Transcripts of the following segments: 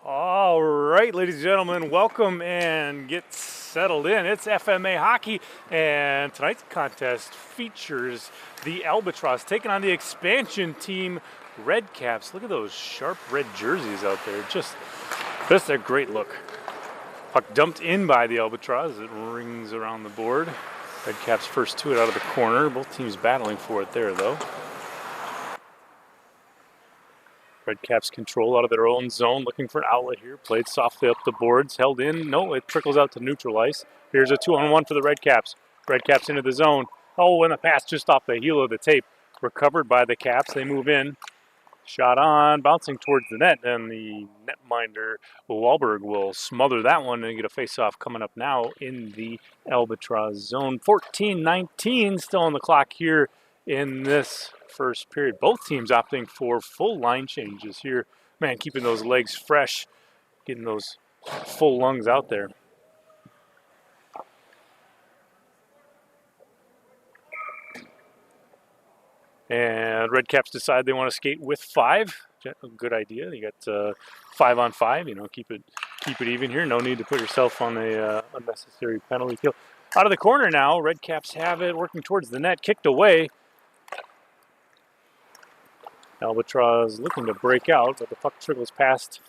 All right, ladies and gentlemen, welcome and get settled in. It's FMA hockey, and tonight's contest features the Albatross taking on the expansion team Redcaps. Look at those sharp red jerseys out there. Just a great look. Puck dumped in by the Albatross. It rings around the board. Redcaps first to it out of the corner. Both teams battling for it there, though. Redcaps control out of their own zone, looking for an outlet here. Played softly up the boards, held in. No, it trickles out to neutral ice. Here's a 2-on-1 for the Redcaps. Redcaps into the zone. Oh, and the pass just off the heel of the tape. Recovered by the Caps. They move in. Shot on, bouncing towards the net, and the netminder Wahlberg will smother that one and get a face-off coming up now in the Albatross zone. 14-19 still on the clock here in this first period. Both teams opting for full line changes here. Man, keeping those legs fresh, getting those full lungs out there. And Redcaps decide they want to skate with 5. Good idea. You got 5-on-5. You know, keep it even here. No need to put yourself on a unnecessary penalty kill. Out of the corner now. Redcaps have it, working towards the net, kicked away. Albatross looking to break out, but the puck trickles past.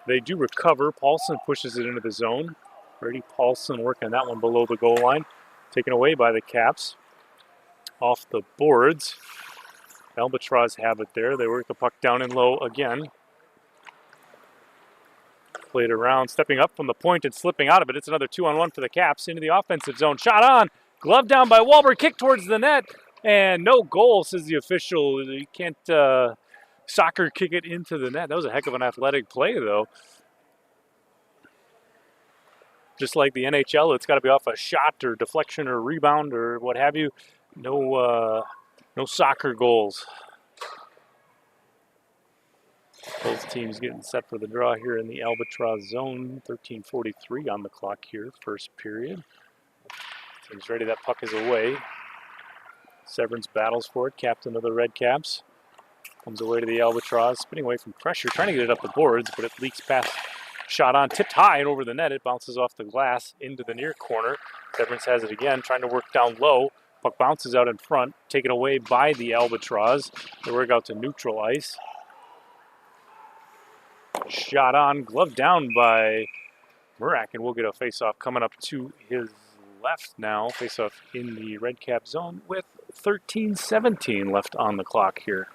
They do recover. Paulson pushes it into the zone. Brady Paulson working that one below the goal line. Taken away by the Caps. Off the boards. Albatross have it there. They work the puck down and low again. Played around, stepping up from the point and slipping out of it. It's another 2-on-1 for the Caps into the offensive zone. Shot on. Glove down by Wahlberg. Kick towards the net. And no goal, says the official. You can't soccer kick it into the net. That was a heck of an athletic play, though. Just like the NHL, it's got to be off a shot or deflection or rebound or what have you. No soccer goals. Both teams getting set for the draw here in the Albatross zone. 13:43 on the clock here, first period. Team's ready, that puck is away. Severance battles for it, captain of the Redcaps. Comes away to the Albatross, spinning away from pressure, trying to get it up the boards, but it leaks past. Shot on, tipped high and over the net. It bounces off the glass into the near corner. Severance has it again, trying to work down low. Puck bounces out in front, taken away by the Albatross. They work out to neutral ice. Shot on, glove down by Murak, and we'll get a face-off coming up to his left now. Face-off in the Redcap zone with 13:17 left on the clock here.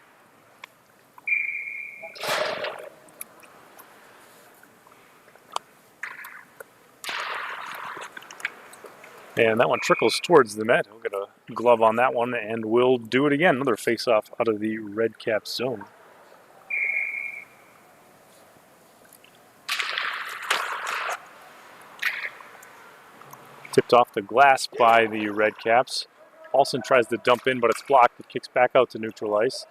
And that one trickles towards the net. We'll get a glove on that one, and we'll do it again. Another face-off out of the Redcap zone. Tipped off the glass by the Redcaps. Paulson tries to dump in, but it's blocked. It kicks back out to neutral ice.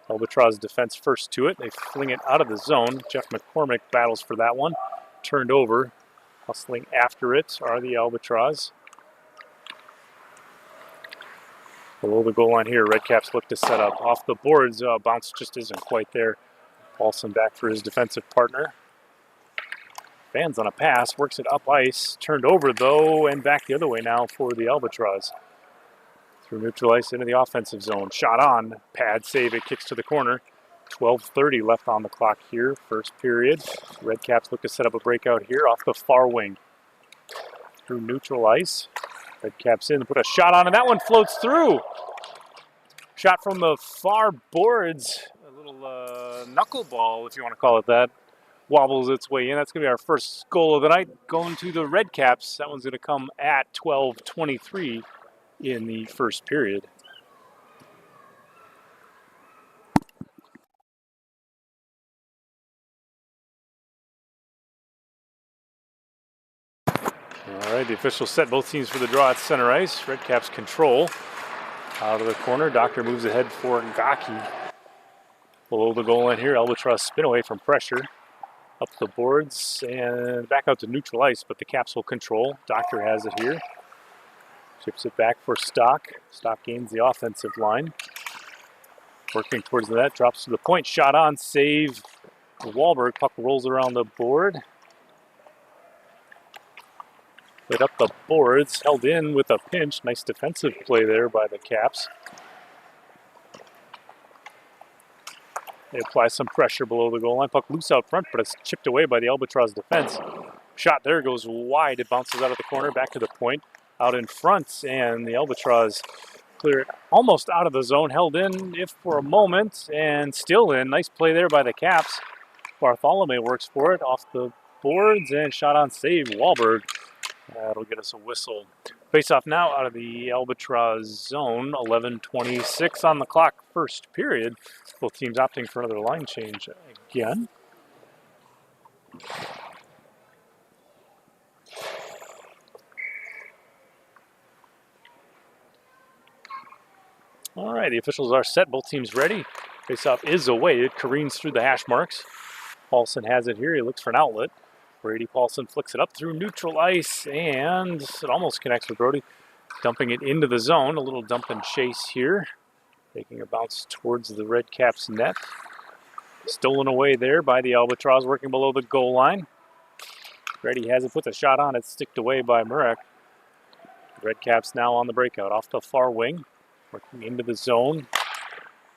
Albatross defense first to it. They fling it out of the zone. Jeff McCormick battles for that one. Turned over. Hustling after it are the Albatross. Below the goal line here, Redcaps look to set up. Off the boards, bounce just isn't quite there. Paulson back for his defensive partner. Fans on a pass, works it up ice. Turned over, though, and back the other way now for the Albatross. Through neutral ice into the offensive zone. Shot on, pad save, it kicks to the corner. 12:30 left on the clock here, first period. Redcaps look to set up a breakout here off the far wing. Through neutral ice. Redcaps in to put a shot on, and that one floats through. Shot from the far boards. A little knuckleball, if you want to call it that. Wobbles its way in. That's going to be our first goal of the night, going to the Redcaps. That one's going to come at 12:23 in the first period. All right, the officials set both teams for the draw at center ice. Redcaps control. Out of the corner, Doctor moves ahead for Gaki. Below the goal line here, Albatross spin away from pressure. Up the boards and back out to neutral ice, but the Caps will control. Doctor has it here. Chips it back for Stock. Stock gains the offensive line. Working towards the net, drops to the point. Shot on, save Wahlberg. Puck rolls around the board. Played up the boards, held in with a pinch. Nice defensive play there by the Caps. They apply some pressure below the goal line. Puck loose out front, but it's chipped away by the Albatross defense. Shot there goes wide. It bounces out of the corner, back to the point. Out in front, and the Albatross clear it almost out of the zone. Held in if for a moment, and still in. Nice play there by the Caps. Bartholomew works for it off the boards, and shot on save. Wahlberg. That'll get us a whistle. Face off now out of the Albatross zone. 11:26 on the clock, first period. Both teams opting for another line change again. All right, the officials are set. Both teams ready. Face off is away. It careens through the hash marks. Paulson has it here. He looks for an outlet. Brady Paulson flicks it up through neutral ice, and it almost connects with Brody, dumping it into the zone. A little dump and chase here, taking a bounce towards the Redcaps net. Stolen away there by the Albatross, working below the goal line. Brady has it, puts a shot on it, sticked away by Murek. Redcaps now on the breakout, off the far wing, working into the zone,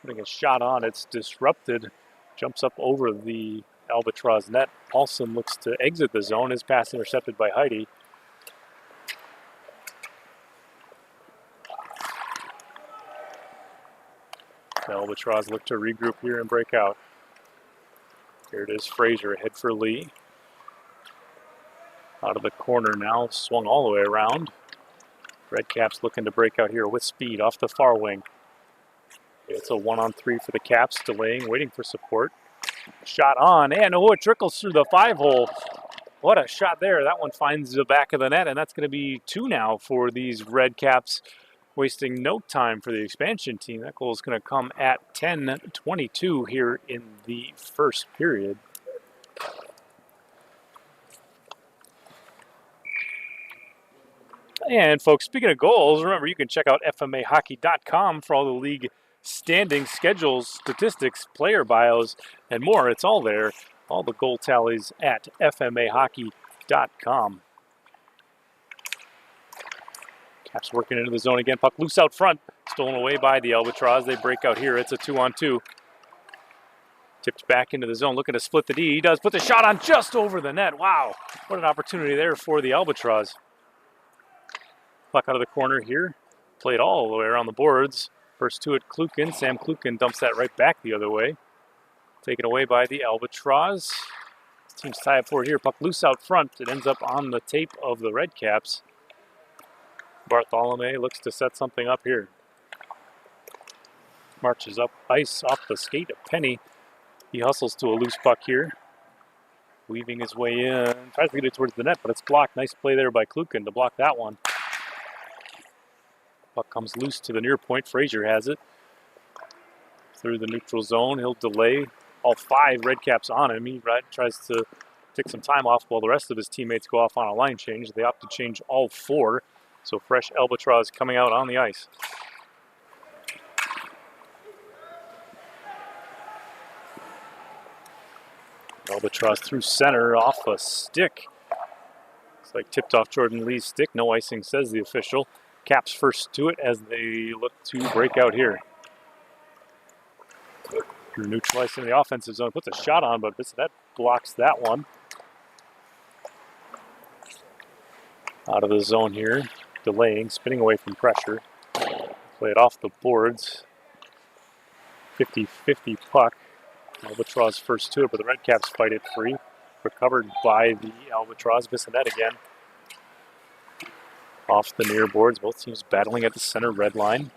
putting a shot on. It's disrupted, jumps up over the Albatross net. Paulson looks to exit the zone. His pass intercepted by Heidi. The Albatross look to regroup here and break out. Here it is, Fraser ahead for Lee. Out of the corner now, swung all the way around. Redcaps looking to break out here with speed off the far wing. It's a 1-on-3 for the Caps, delaying, waiting for support. Shot on, and oh, it trickles through the 5-hole. What a shot there. That one finds the back of the net, and that's going to be 2 now for these Redcaps, wasting no time for the expansion team. That goal is going to come at 10:22 here in the first period. And folks, speaking of goals, remember you can check out FMAhockey.com for all the league standings, schedules, statistics, player bios, and more. It's all there. All the goal tallies at FMAhockey.com. Caps working into the zone again. Puck loose out front. Stolen away by the Albatross. They break out here. It's a 2-on-2. Tipped back into the zone, looking to split the D. He does put the shot on just over the net. Wow, what an opportunity there for the Albatross. Puck out of the corner here. Played all the way around the boards. First to it, Klukin. Sam Klukin dumps that right back the other way. Taken away by the Albatross. This team's tie up for it here. Puck loose out front. It ends up on the tape of the Redcaps. Bartholomew looks to set something up here. Marches up ice off the skate of Penny. He hustles to a loose puck here. Weaving his way in. Tries to get it towards the net, but it's blocked. Nice play there by Klukin to block that one. Puck comes loose to the near point. Fraser has it. Through the neutral zone. He'll delay. All 5 Redcaps on him. He tries to take some time off while the rest of his teammates go off on a line change. They opt to change all 4. So fresh Albatross coming out on the ice. Albatross through center off a stick. Looks like tipped off Jordan Lee's stick. No icing, says the official. Caps first to it as they look to break out here. Neutralizing the offensive zone. Puts a shot on, but Bissonette blocks that one. Out of the zone here. Delaying, spinning away from pressure. Play it off the boards. 50-50 puck. Albatross first to it, but the Redcaps fight it free. Recovered by the Albatross. Bissonette again. Off the near boards. Both teams battling at the center red line.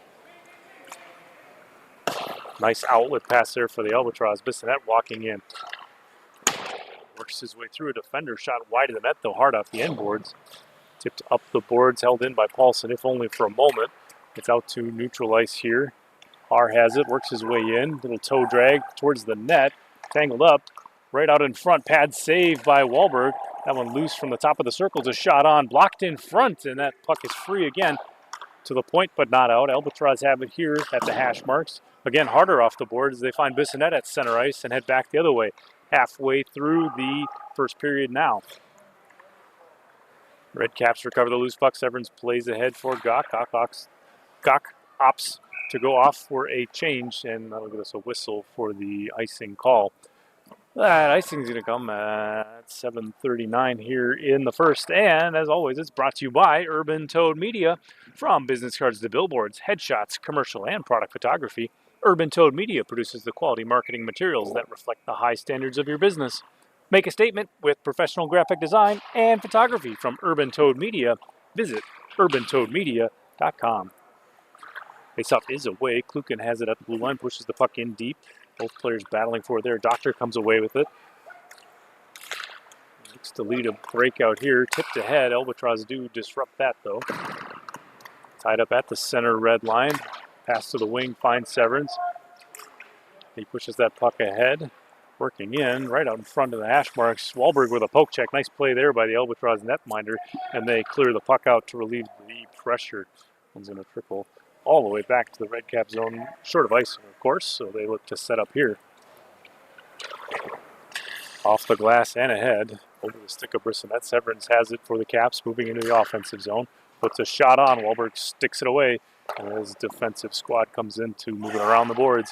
Nice outlet pass there for the Albatross. Bissonette walking in. Works his way through a defender. Shot wide of the net, though hard off the end boards. Tipped up the boards, held in by Paulson, if only for a moment. It's out to neutral ice here. R has it, works his way in. Little toe drag towards the net. Tangled up. Right out in front. Pad save by Wahlberg. That one loose from the top of the circle. It's a shot on. Blocked in front, and that puck is free again. To the point, but not out. Albatross have it here at the hash marks. Again, harder off the boards. They find Bissonette at center ice and head back the other way. halfway through the first period now. Redcaps recover the loose puck. Severance plays ahead for Gok. Gok opts to go off for a change, and that'll give us a whistle for the icing call. That icing's going to come at 7:39 here in the first. And as always, it's brought to you by Urban Toad Media. From business cards to billboards, headshots, commercial, and product photography, Urban Toad Media produces the quality marketing materials that reflect the high standards of your business. Make a statement with professional graphic design and photography from Urban Toad Media. Visit urbantoadmedia.com. Faceoff is away. Klukin has it at the blue line, pushes the puck in deep. Both players battling for it there. Doctor comes away with it. Looks to lead a breakout here. Tipped ahead. Albatross do disrupt that, though. Tied up at the center red line. Pass to the wing, finds Severance. He pushes that puck ahead. Working in, right out in front of the hash marks. Wahlberg with a poke check. Nice play there by the Albatross netminder. And they clear the puck out to relieve the pressure. One's going to trickle all the way back to the Redcap zone, short of ice, of course, so they look to set up here. Off the glass and ahead, over the stick of Brissonette. Severance has it for the Caps, moving into the offensive zone. Puts a shot on, Wahlberg sticks it away, and his defensive squad comes in to move it around the boards.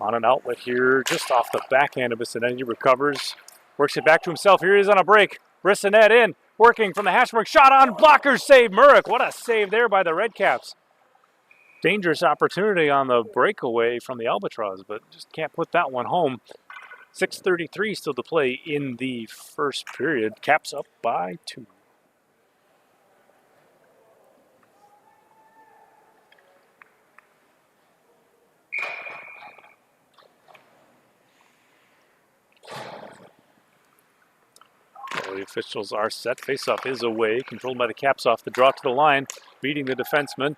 On an outlet here, just off the backhand of Brissonette, he recovers, works it back to himself. Here he is on a break. Brissonette in, working from the hash mark, shot on, blocker save, Murek. What a save there by the Redcaps. Dangerous opportunity on the breakaway from the Albatross, but just can't put that one home. 6:33 still to play in the first period. Caps up by 2. Well, the officials are set. Faceoff is away. Controlled by the Caps off the draw to the line. Beating the defenseman.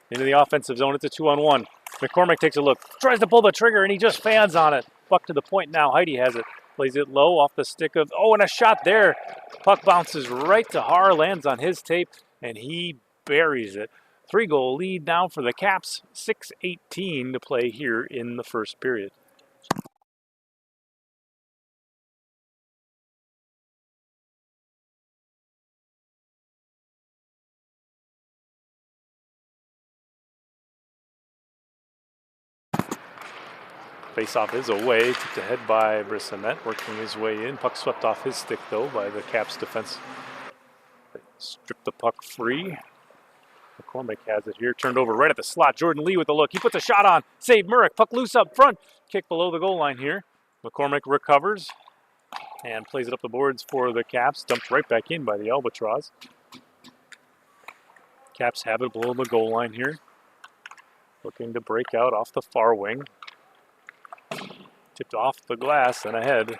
Into the offensive zone, it's a 2-on-1. McCormick takes a look, tries to pull the trigger, and he just fans on it. Puck to the point now, Heidi has it. Plays it low off the stick of, and a shot there. Puck bounces right to Har, lands on his tape, and he buries it. 3-goal lead now for the Caps, 6:18 to play here in the first period. Faceoff is away, tipped ahead by Brissonette, working his way in. Puck swept off his stick, though, by the Caps defense. They strip the puck free. McCormick has it here, turned over right at the slot. Jordan Lee with the look. He puts a shot on. Save Murek. Puck loose up front. Kick below the goal line here. McCormick recovers and plays it up the boards for the Caps. Dumped right back in by the Albatross. Caps have it below the goal line here. Looking to break out off the far wing. Tipped off the glass and ahead.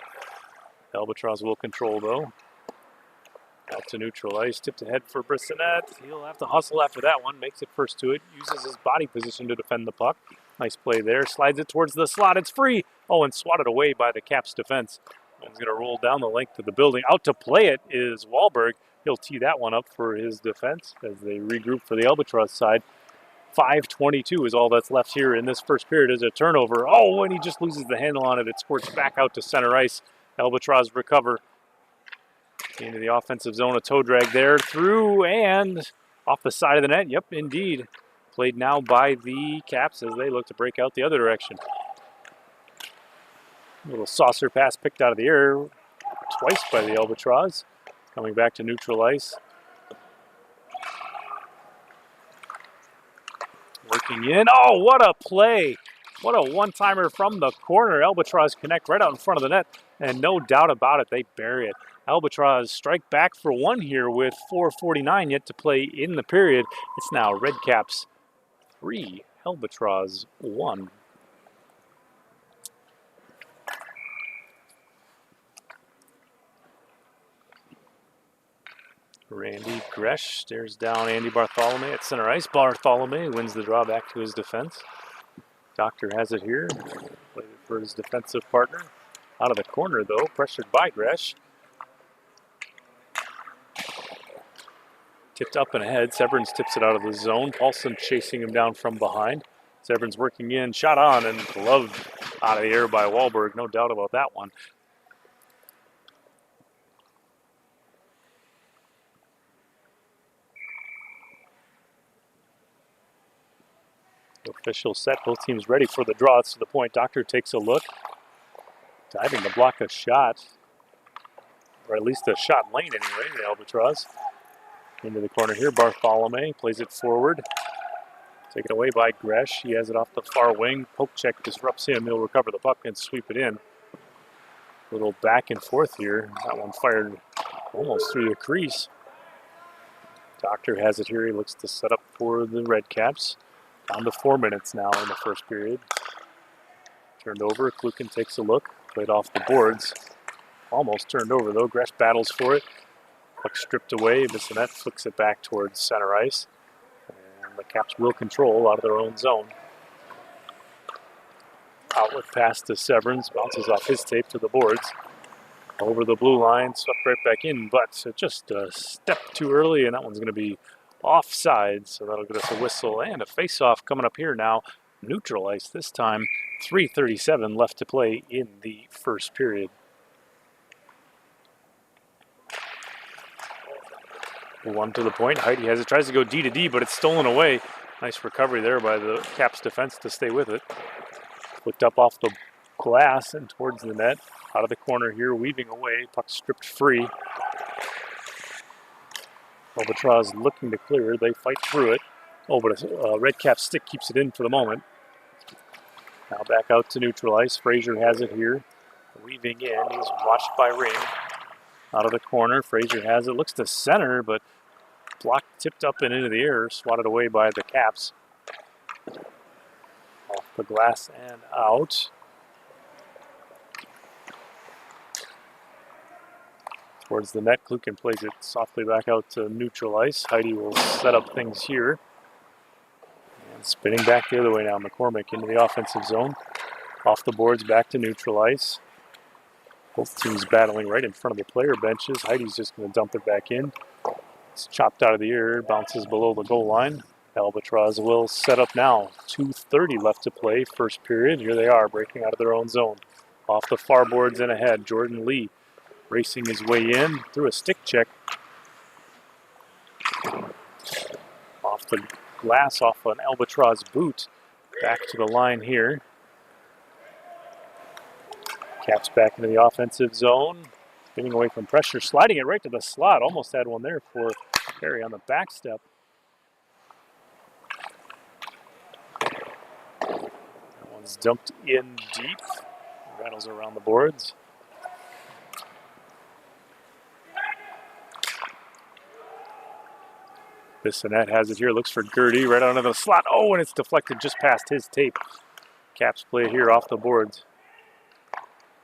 Albatross will control, though. Out to neutral ice. Tipped ahead for Brissonette. He'll have to hustle after that one. Makes it first to it. Uses his body position to defend the puck. Nice play there. Slides it towards the slot. It's free. And swatted away by the Caps defense. One's going to roll down the length of the building. Out to play it is Wahlberg. He'll tee that one up for his defense as they regroup for the Albatross side. 5:22 is all that's left here in this first period as a turnover. And he just loses the handle on it. It squirts back out to center ice. Albatross recover into the offensive zone. A toe drag there, through and off the side of the net. Yep, indeed. Played now by the Caps as they look to break out the other direction. A little saucer pass picked out of the air twice by the Albatross. Coming back to neutral ice. Working in. What a play. What a one-timer from the corner. Albatross connect right out in front of the net. And no doubt about it, they bury it. Albatross strike back for one here with 4:49 yet to play in the period. It's now Redcaps 3, Albatross 1. Randy Gresh stares down Andy Bartholomew at center ice. Bartholomew wins the draw back to his defense. Doctor has it here. Played it for his defensive partner. Out of the corner, though, pressured by Gresh. Tipped up and ahead. Severance tips it out of the zone. Paulson chasing him down from behind. Severance working in, shot on, and gloved Out of the air by Wahlberg, no doubt about that one. The official set, both teams ready for the draw. It's to the point. Doctor takes a look. Diving to block a shot. Or at least a shot lane anyway, the Albatross. Into the corner here, Bartholomew plays it forward. Taken away by Gresh. He has it off the far wing. Poke check disrupts him. He'll recover the puck and sweep it in. A little back and forth here. That one fired almost through the crease. Doctor has it here. He looks to set up for the Redcaps. Down to 4 minutes now in the first period. Turned over. Klukin takes a look. Played off the boards. Almost turned over though. Gresh battles for it. Puck stripped away. Bissonette flicks it back towards center ice. And the Caps will control out of their own zone. Outlet pass to Severance. Bounces off his tape to the boards. Over the blue line. Swept right back in, but just a step too early, and that one's going to be offside. So that'll get us a whistle and a face-off coming up here now. Neutral ice this time. 3:37 left to play in the first period. One to the point. Heidi has it. Tries to go D to D, but it's stolen away. Nice recovery there by the Caps defense to stay with it. Flicked up off the glass and towards the net. Out of the corner here, weaving away. Puck stripped free. Albatross looking to clear. They fight through it. Oh, but a Redcap stick keeps it in for the moment. Now back out to neutral ice. Frazier has it here. Weaving in. He's watched by Ring. Out of the corner. Frazier has it. Looks to center, but blocked, tipped up and into the air. Swatted away by the Caps. Off the glass and out. Towards the net, Klukin plays it softly back out to neutral ice. Heidi will set up things here. And spinning back the other way now, McCormick into the offensive zone. Off the boards, back to neutral ice. Both teams battling right in front of the player benches. Heidi's just going to dump it back in. It's chopped out of the air, bounces below the goal line. Albatross will set up now. 2:30 left to play, first period. Here they are, breaking out of their own zone. Off the far boards and ahead, Jordan Lee racing his way in through a stick check. Off the glass, off an Albatross boot. Back to the line here. Caps back into the offensive zone. Getting away from pressure, sliding it right to the slot. Almost had one there for Perry on the back step. That one's dumped in deep. Rattles around the boards. Bissonette has it here, looks for Gertie, right out of the slot. Oh, and it's deflected just past his tape. Caps play here off the boards.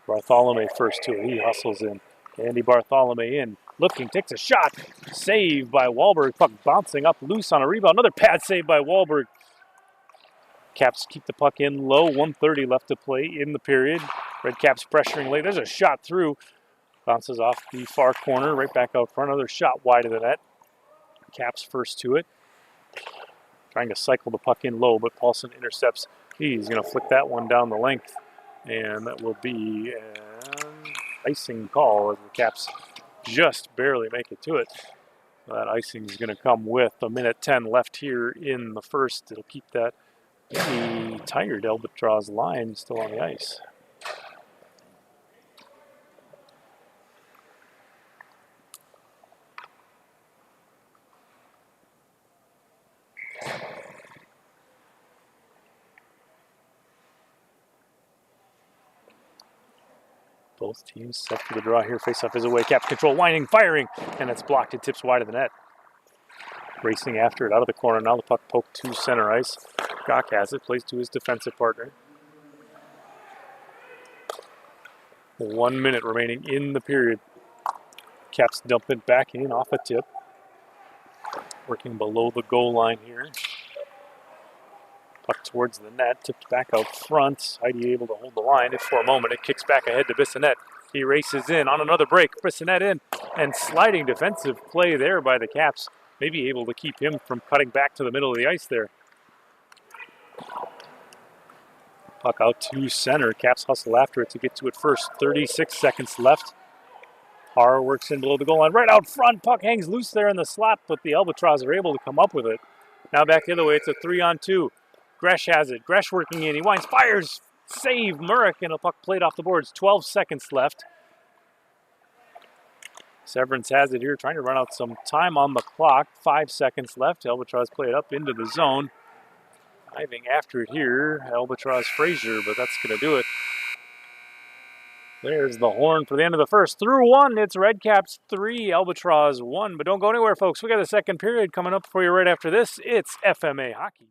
Bartholomew first to it. He hustles in. Andy Bartholomew in. Looking, takes a shot. Saved by Wahlberg. Puck bouncing up loose on a rebound. Another pad save by Wahlberg. Caps keep the puck in low. 1:30 left to play in the period. Redcaps pressuring late. There's a shot through. Bounces off the far corner. Right back out front. Another shot wide of the net. Caps first to it. Trying to cycle the puck in low, but Paulson intercepts. He's going to flick that one down the length. And that will be an icing call as the Caps just barely make it to it. That icing is going to come with a minute 10 left here in the first. It'll keep that maybe tired Albatross line still on the ice. Both teams set for the draw here. Face-off is away. Caps control, winding, firing, and it's blocked. It tips wide of the net. Racing after it out of the corner. Now the puck poked to center ice. Gok has it. Plays to his defensive partner. 1 minute remaining in the period. Caps dump it back in off a tip. Working below the goal line here. Puck towards the net, tipped back out front. Heidi able to hold the line. If for a moment it kicks back ahead to Bissonette. He races in on another break. Bissonette in, and sliding defensive play there by the Caps. Maybe able to keep him from cutting back to the middle of the ice there. Puck out to center. Caps hustle after it to get to it first. 36 seconds left. Har works in below the goal line. Right out front. Puck hangs loose there in the slot, but the Albatross are able to come up with it. Now back the other way. It's a 3-on-2. Gresh has it. Gresh working in. He winds, fires. Save. Murek, and a puck played off the boards. 12 seconds left. Severance has it here, trying to run out some time on the clock. 5 seconds left. Albatross play it up into the zone. Diving after it here, Albatross Frazier, but that's going to do it. There's the horn for the end of the first. Through one, it's Redcaps 3, Albatross 1. But don't go anywhere, folks. We got the second period coming up for you right after this. It's FMA Hockey.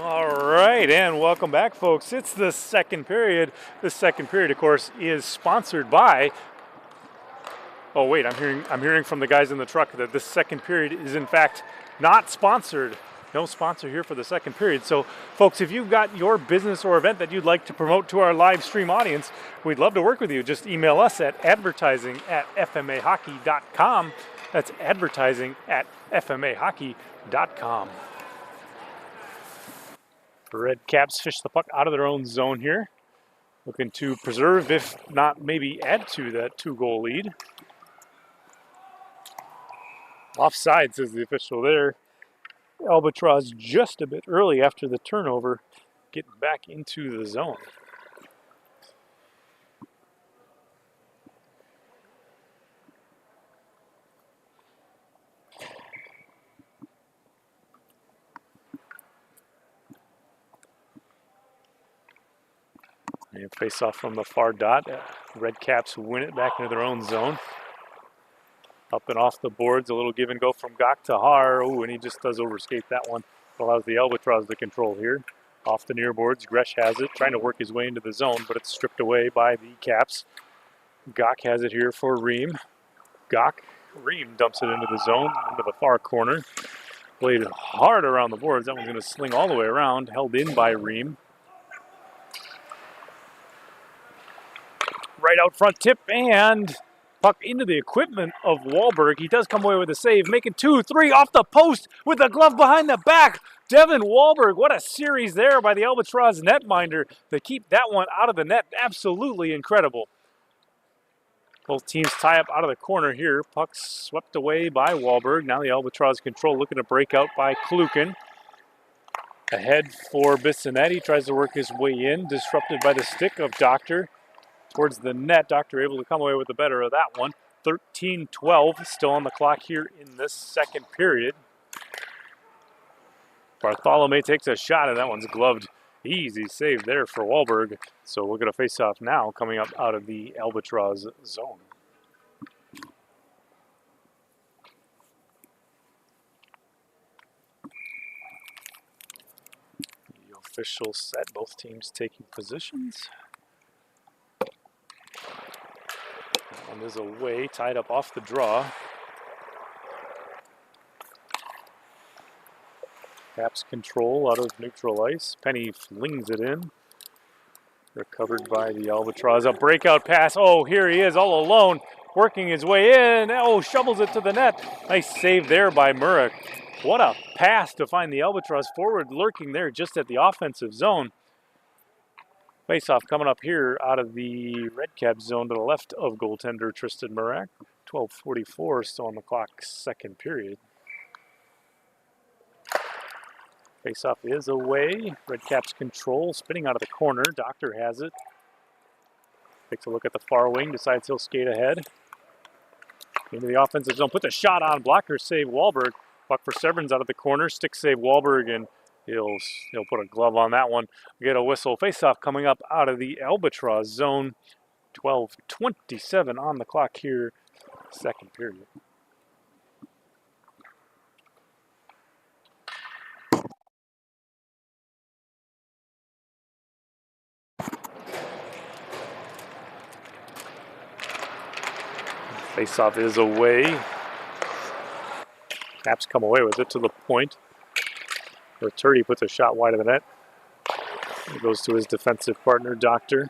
All right, and welcome back, folks. It's the second period. The second period, of course, is sponsored by. Oh wait, I'm hearing from the guys in the truck that this second period is in fact not sponsored. No sponsor here for the second period. So, folks, if you've got your business or event that you'd like to promote to our live stream audience, we'd love to work with you. Just email us at advertising@fmahockey.com. That's advertising@fmahockey.com. Redcaps fish the puck out of their own zone here. Looking to preserve, if not maybe add to that 2-goal lead. Offside, says the official there. Albatross just a bit early after the turnover, getting back into the zone. And face off from the far dot. Redcaps win it back into their own zone. Up and off the boards, a little give and go from Gok to Har. Oh, and he just does overskate that one. Allows the Albatross to control here. Off the near boards, Gresh has it, trying to work his way into the zone, but it's stripped away by the Caps. Gok has it here for Ream. Ream dumps it into the zone, into the far corner. Played hard around the boards. That one's going to sling all the way around, held in by Ream. Right out front tip, and puck into the equipment of Wahlberg. He does come away with a save, making 2-3 off the post with the glove behind the back. Devin Wahlberg, what a series there by the Albatross netminder to keep that one out of the net. Absolutely incredible. Both teams tie up out of the corner here. Puck swept away by Wahlberg. Now the Albatross control, looking to break out by Klukin. Ahead for Bissonette. Tries to work his way in, disrupted by the stick of Doctor towards the net. Doctor able to come away with the better of that one. 13-12 still on the clock here in this second period. Bartholomew takes a shot, and that one's gloved. Easy save there for Wahlberg. So we'll get a face-off now coming up out of the Albatross zone. The official set, both teams taking positions. That one is away, tied up off the draw. Caps control out of neutral ice. Penny flings it in. Recovered by the Albatross. A breakout pass. Oh, here he is all alone, working his way in. Oh, shovels it to the net. Nice save there by Murek. What a pass to find the Albatross forward lurking there just at the offensive zone. Face-off coming up here out of the Redcaps zone to the left of goaltender Tristan Murek. 12:44 still on the clock, second period. Face-off is away. Redcaps control, spinning out of the corner. Doctor has it. Takes a look at the far wing, decides he'll skate ahead. Into the offensive zone, puts a shot on, blocker save Wahlberg. Puck for Severns out of the corner, stick save Wahlberg, and he'll put a glove on that one. Get a whistle. Face-off coming up out of the Albatross zone. 12:27 on the clock here, second period. Face-off is away. Caps come away with it to the point. Turdy puts a shot wide of the net. It goes to his defensive partner, Doctor.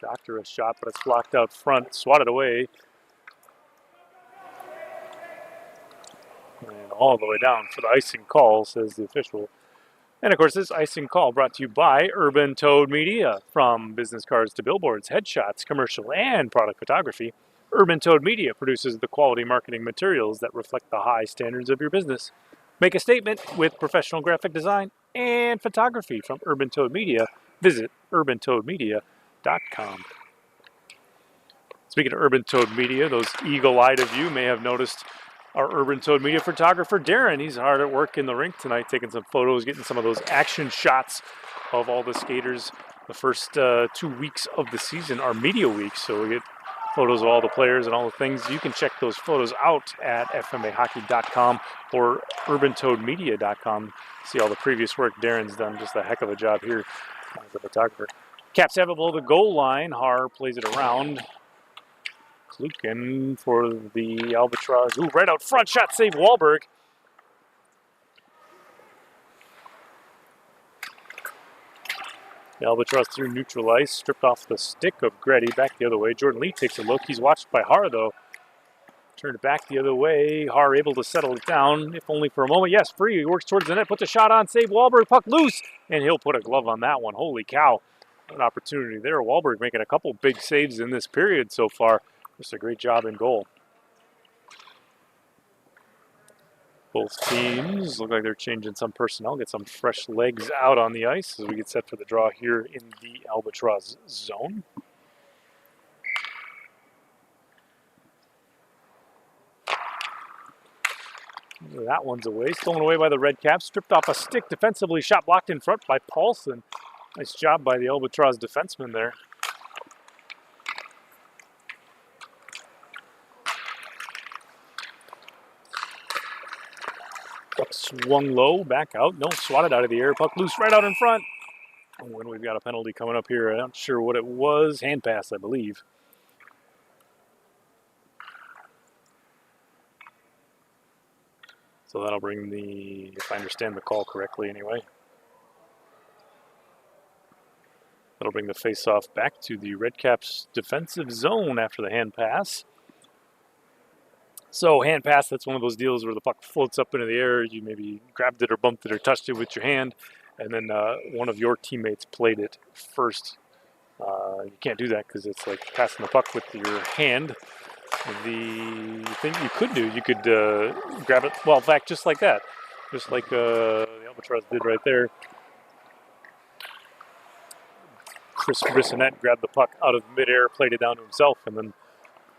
Doctor a shot, but it's blocked out front, swatted away. And all the way down for the icing call, says the official. And of course, this icing call brought to you by Urban Toad Media. From business cards to billboards, headshots, commercial, and product photography, Urban Toad Media produces the quality marketing materials that reflect the high standards of your business. Make a statement with professional graphic design and photography from Urban Toad Media. Visit urbantoadmedia.com. Speaking of Urban Toad Media, those eagle-eyed of you may have noticed our Urban Toad Media photographer, Darren. He's hard at work in the rink tonight, taking some photos, getting some of those action shots of all the skaters. The first 2 weeks of the season are media weeks, so we get photos of all the players and all the things. You can check those photos out at fmahockey.com or urbantoadmedia.com. See all the previous work Darren's done. Just a heck of a job here as a photographer. Caps have it below the goal line. Har plays it around. Klukin for the Albatross. Ooh, right out front. Shot save Wahlberg. The Albatross through neutral ice. Stripped off the stick of Gretty. Back the other way. Jordan Lee takes a look. He's watched by Har, though. Turned it back the other way. Har able to settle it down, if only for a moment. Yes, free. He works towards the net. Puts a shot on. Save Wahlberg. Puck loose. And he'll put a glove on that one. Holy cow. An opportunity there. Wahlberg making a couple big saves in this period so far. Just a great job in goal. Both teams look like they're changing some personnel, get some fresh legs out on the ice as we get set for the draw here in the Albatross zone. That one's away, stolen away by the Redcaps, stripped off a stick defensively, shot blocked in front by Paulson. Nice job by the Albatross defenseman there. Puck swung low, back out. No, swatted out of the air. Puck loose right out in front. And when we've got a penalty coming up here, I'm not sure what it was. Hand pass, I believe. So that'll bring the, if I understand the call correctly anyway, that'll bring the face-off back to the Redcaps defensive zone after the hand pass. So hand pass, that's one of those deals where the puck floats up into the air. You maybe grabbed it or bumped it or touched it with your hand, and then one of your teammates played it first. You can't do that because it's like passing the puck with your hand. The thing you could do, you could grab it, well, in fact, just like that. Just like the Albatross did right there. Chris Brissonette grabbed the puck out of midair, played it down to himself, and then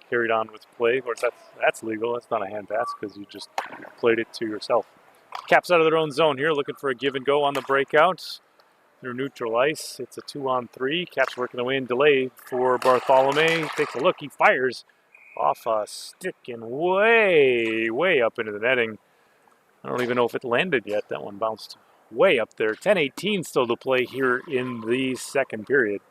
carried on with play. Of course, that's legal. That's not a hand pass because you just played it to yourself. Caps out of their own zone here, looking for a give and go on the breakout. Through neutral ice, it's a 2-on-3. Caps working away in delay for Bartholomew. Takes a look, he fires off a stick and way up into the netting. I don't even know if it landed yet. That one bounced way up there. 10:18 still to play here in the second period.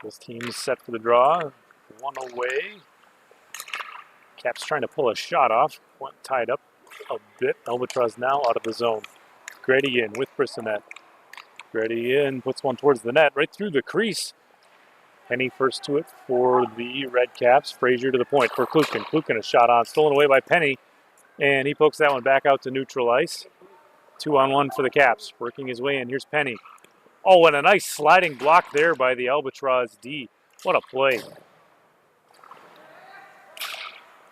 This team's set for the draw. One away. Caps trying to pull a shot off. Went tied up a bit. Albatross now out of the zone. Grady in with Brissonette. Grady in, puts one towards the net, right through the crease. Penny first to it for the Redcaps. Frazier to the point for Klukin. Klukin a shot on, stolen away by Penny. And he pokes that one back out to neutral ice. 2-on-1 for the Caps. Working his way in. Here's Penny. Oh, and a nice sliding block there by the Albatross D. What a play.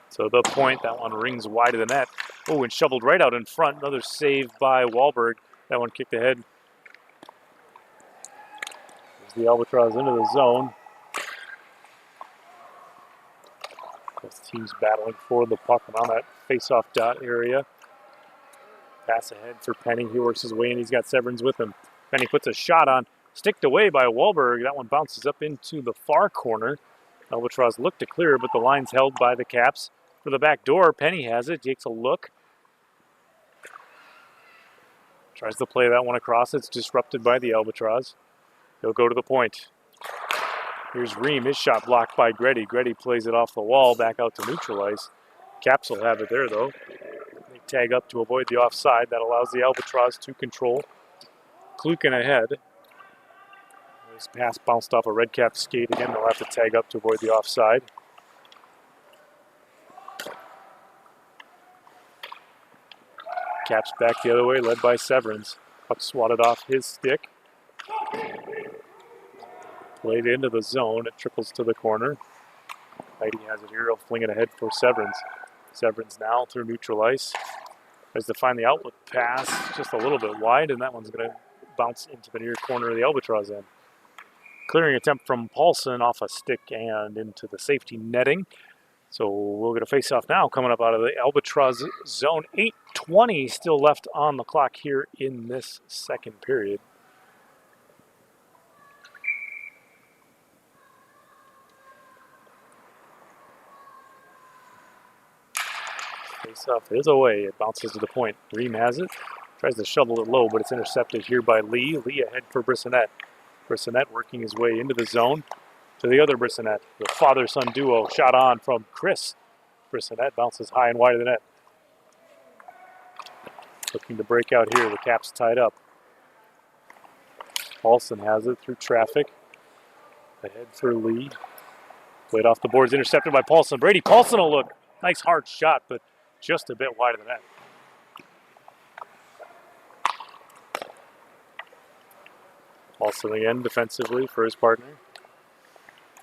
So the point, that one rings wide of the net. Oh, and shoveled right out in front. Another save by Wahlberg. That one kicked ahead. There's the Albatross into the zone. Both teams battling for the puck around that face-off dot area. Pass ahead for Penny. He works his way in. He's got Severns with him. Penny puts a shot on. Sticked away by Wahlberg. That one bounces up into the far corner. Albatross looked to clear, but the line's held by the Caps. For the back door, Penny has it. Takes a look. Tries to play that one across. It's disrupted by the Albatross. He'll go to the point. Here's Ream. His shot blocked by Grady. Grady plays it off the wall back out to neutral ice. Caps will have it there, though. They tag up to avoid the offside. That allows the Albatross to control. Klukin ahead. This pass bounced off a Redcap skate again. They'll have to tag up to avoid the offside. Caps back the other way, led by Severns. Puck swatted off his stick. Played into the zone. It trickles to the corner. Heidi has it here. He'll fling it ahead for Severns. Severns now through neutral ice. Tries to find the outlet pass just a little bit wide, and that one's going to bounce into the near corner of the Albatross end. Clearing attempt from Paulson off a stick and into the safety netting. So we'll get a face-off now coming up out of the Albatross zone. 8:20 still left on the clock here in this second period. Face-off is away. It bounces to the point. Ream has it. Tries to shovel it low, but it's intercepted here by Lee. Lee ahead for Brissonette. Brissonette working his way into the zone. To the other Brissonette, the father-son duo, shot on from Chris. Brissonette bounces high and wide of the net. Looking to break out here, the Caps tied up. Paulson has it through traffic. Ahead for Lee. Played off the boards, intercepted by Paulson. Brady Paulson will look. Nice hard shot, but just a bit wide of the net. Paulson again defensively for his partner.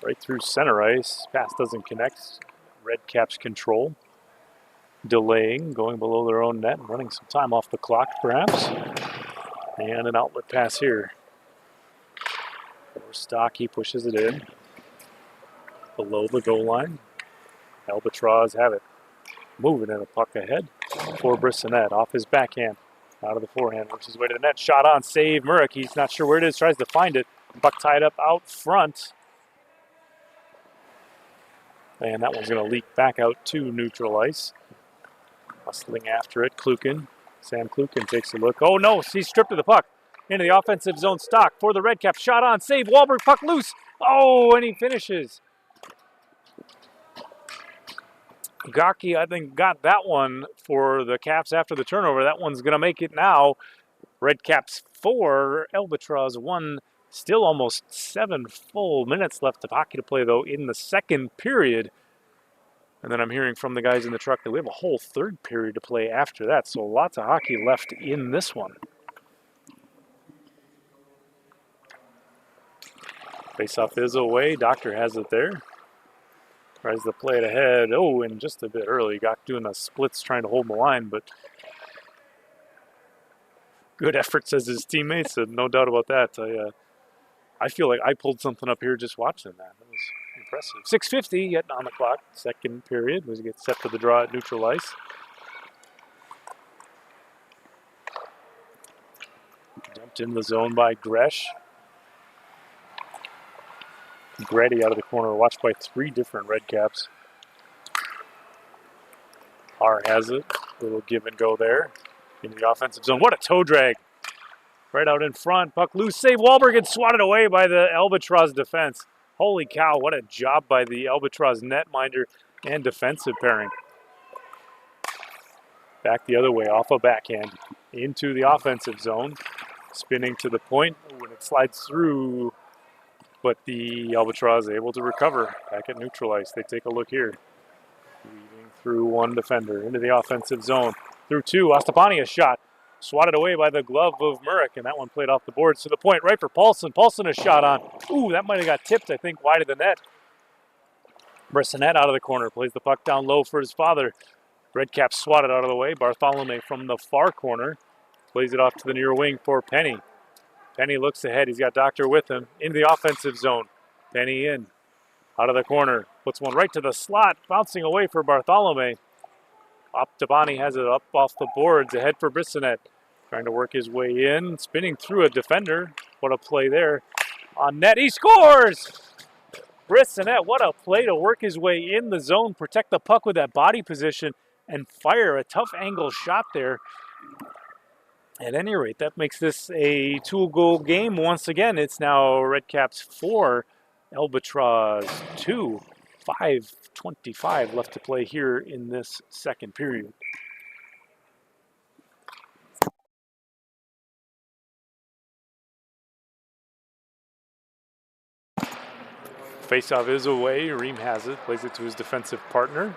Right through center ice. Pass doesn't connect. Redcaps control. Delaying, going below their own net, running some time off the clock perhaps. And an outlet pass here. For Stocky pushes it in. Below the goal line. Albatross have it. Moving in a puck ahead for Brissonette. Off his backhand. Out of the forehand. Works his way to the net. Shot on. Save. Murek. He's not sure where it is. Tries to find it. Puck tied up out front. And that one's going to leak back out to neutral ice. Hustling after it. Klukin. Sam Klukin takes a look. Oh no, he's stripped of the puck. Into the offensive zone. Stock for the Redcaps. Shot on. Save. Wahlberg. Puck loose. Oh, and he finishes. Gaki, I think, got that one for the Caps after the turnover. That one's going to make it now. Redcaps 4, Albatross 1. Still almost 7 full minutes left of hockey to play, though, in the second period. And then I'm hearing from the guys in the truck that we have a whole third period to play after that. So lots of hockey left in this one. Face-off is away. Doctor has it there. Tries to play it ahead. Oh, and just a bit early. Got doing the splits trying to hold the line, but good effort, says his teammates, and no doubt about that. I feel like I pulled something up here just watching that. That was impressive. 6:50 yet on the clock. Second period. We get set for the draw at neutral ice. Dumped in the zone by Gresh. Grady out of the corner, watched by 3 different Redcaps. R has it. Little give and go there. Into the offensive zone. What a toe drag. Right out in front. Puck loose. Save. Wahlberg gets swatted away by the Albatross defense. Holy cow, what a job by the Albatross netminder and defensive pairing. Back the other way, off a backhand. Into the offensive zone. Spinning to the point. When it slides through, but the Albatross able to recover back at neutral ice. They take a look here. Weaving through one defender into the offensive zone. Through 2, Ostapani a shot. Swatted away by the glove of Murek, and that one played off the boards to the point, right for Paulson. Paulson a shot on. Ooh, that might have got tipped, I think, wide of the net. Brissonette out of the corner, plays the puck down low for his father. Redcaps swatted out of the way. Bartholomew from the far corner plays it off to the near wing for Penny. Penny looks ahead. He's got Doctor with him. Into the offensive zone. Penny in. Out of the corner. Puts one right to the slot. Bouncing away for Bartholomew. Optabani has it up off the boards. Ahead for Brissonette. Trying to work his way in. Spinning through a defender. What a play there. On net. He scores! Brissonette, what a play to work his way in the zone. Protect the puck with that body position. And fire a tough angle shot there. At any rate, that makes this a 2-goal game once again. It's now Redcaps 4, Albatross 2. 5:25 left to play here in this second period. Faceoff is away. Ream has it. Plays it to his defensive partner.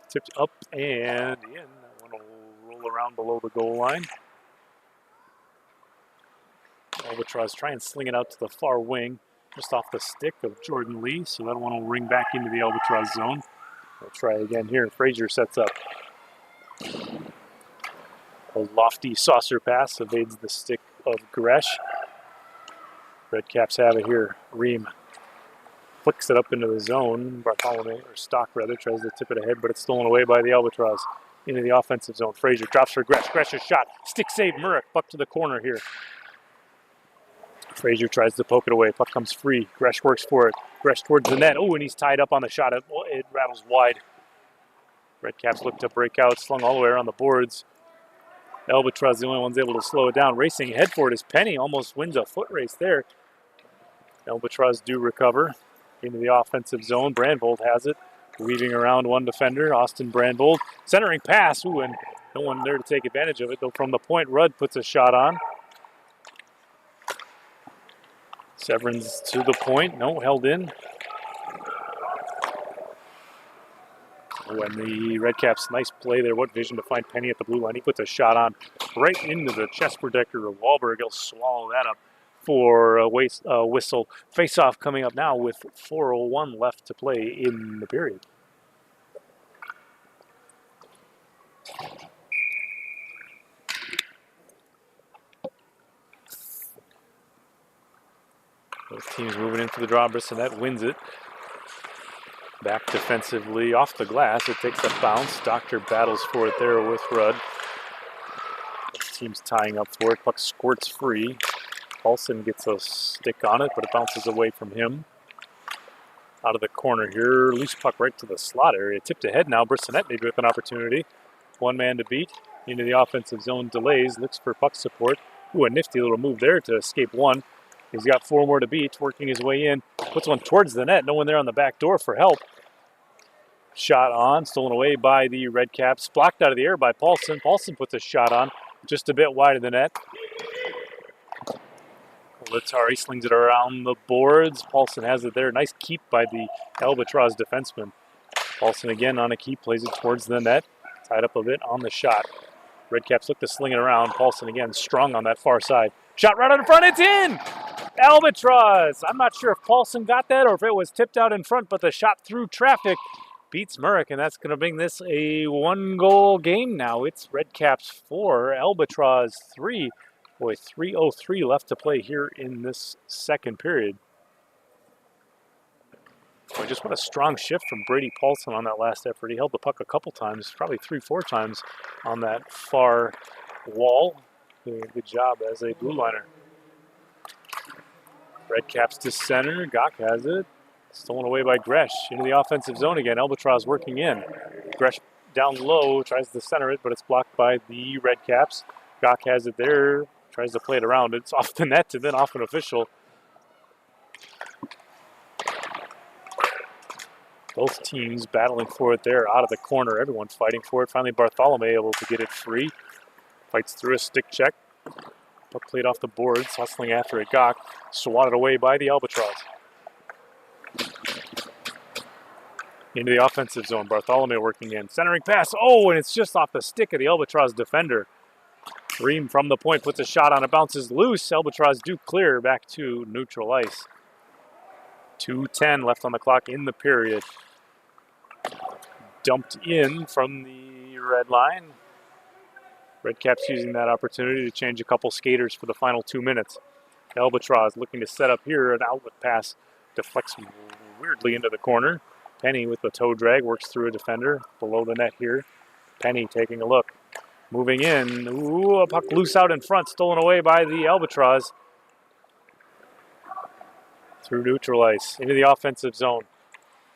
Tipped up and in. That one will roll around below the goal line. Albatross try and sling it out to the far wing, just off the stick of Jordan Lee. So that one will ring back into the Albatross zone. We'll try again here. Frazier sets up. A lofty saucer pass evades the stick of Gresh. Redcaps have it here. Ream flicks it up into the zone. Bartholomew, or Stock rather, tries to tip it ahead, but it's stolen away by the Albatross. Into the offensive zone. Frazier drops for Gresh. Gresh's shot. Stick save. Murek. Puck to the corner here. Frazier tries to poke it away. Puck comes free. Gresh works for it. Gresh towards the net. Oh, and he's tied up on the shot. It rattles wide. Redcaps look to break out. Slung all the way around the boards. Albatross, the only one's able to slow it down. Racing ahead for it is Penny. Almost wins a foot race there. Albatross do recover. Into the offensive zone. Brandvold has it. Weaving around one defender. Austin Brandvold. Centering pass. Ooh, and no one there to take advantage of it. Though from the point, Rudd puts a shot on. Severns to the point. No, held in. When the Redcaps, nice play there. What vision to find Penny at the blue line. He puts a shot on right into the chest protector of Wahlberg. He'll swallow that up for a whistle. Face-off coming up now with 4:01 left to play in the period. Both teams moving in for the draw. Brissonette wins it. Back defensively off the glass. It takes a bounce. Doctor battles for it there with Rudd. Both teams tying up for it. Puck squirts free. Paulson gets a stick on it, but it bounces away from him. Out of the corner here. Loose puck right to the slot area. Tipped ahead now. Brissonette maybe with an opportunity. One man to beat. Into the offensive zone. Delays. Looks for puck support. Ooh, a nifty little move there to escape one. He's got 4 more to beat. Working his way in. Puts one towards the net. No one there on the back door for help. Shot on. Stolen away by the Redcaps. Blocked out of the air by Paulson. Paulson puts a shot on. Just a bit wide of the net. Latari slings it around the boards. Paulson has it there. Nice keep by the Albatross defenseman. Paulson again on a key, plays it towards the net. Tied up a bit on the shot. Redcaps look to sling it around. Paulson again strong on that far side. Shot right on the front, it's in! Albatross! I'm not sure if Paulson got that or if it was tipped out in front, but the shot through traffic beats Murrick, and that's going to bring this a one-goal game now. It's Redcaps 4, Albatross 3. Boy, 3:03 left to play here in this second period. Boy, just what a strong shift from Brady Paulson on that last effort. He held the puck a couple times, probably 3-4 times on that far wall. Doing a good job as a blue liner. Redcaps to center. Gok has it. Stolen away by Gresh. Into the offensive zone again. Albatross working in. Gresh down low, tries to center it, but it's blocked by the Redcaps. Gok has it there. Tries to play it around. It's off the net and then off an official. Both teams battling for it there out of the corner. Everyone fighting for it. Finally, Bartholomew able to get it free. Fights through a stick check. Puck played off the boards. Hustling after it. Gok swatted away by the Albatross. Into the offensive zone. Bartholomew working in. Centering pass. Oh, and it's just off the stick of the Albatross defender. Ream from the point puts a shot on it. Bounces loose. Albatross do clear back to neutral ice. 2:10 left on the clock in the period. Dumped in from the red line. Redcaps using that opportunity to change a couple skaters for the final 2 minutes. Albatross looking to set up here. An outlet pass deflects weirdly into the corner. Penny with the toe drag works through a defender below the net here. Penny taking a look. Moving in. Ooh, a puck loose out in front. Stolen away by the Albatross. Through neutral ice. Into the offensive zone.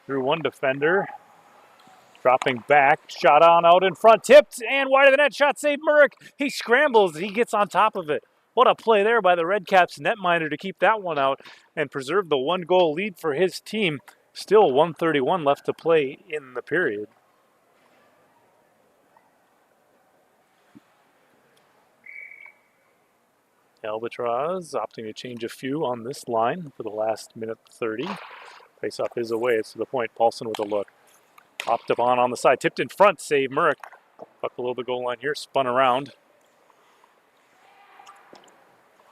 Through one defender. Dropping back. Shot on out in front. Tipped and wide of the net. Shot saved Murrick. He scrambles. He gets on top of it. What a play there by the Redcaps netminder to keep that one out and preserve the one-goal lead for his team. Still 1:31 left to play in the period. Albatross opting to change a few on this line for the last minute 30. Face-off is away. It's to the point. Paulson with a look. Popped up on the side. Tipped in front. Save Murrick. Puck below the goal line here. Spun around.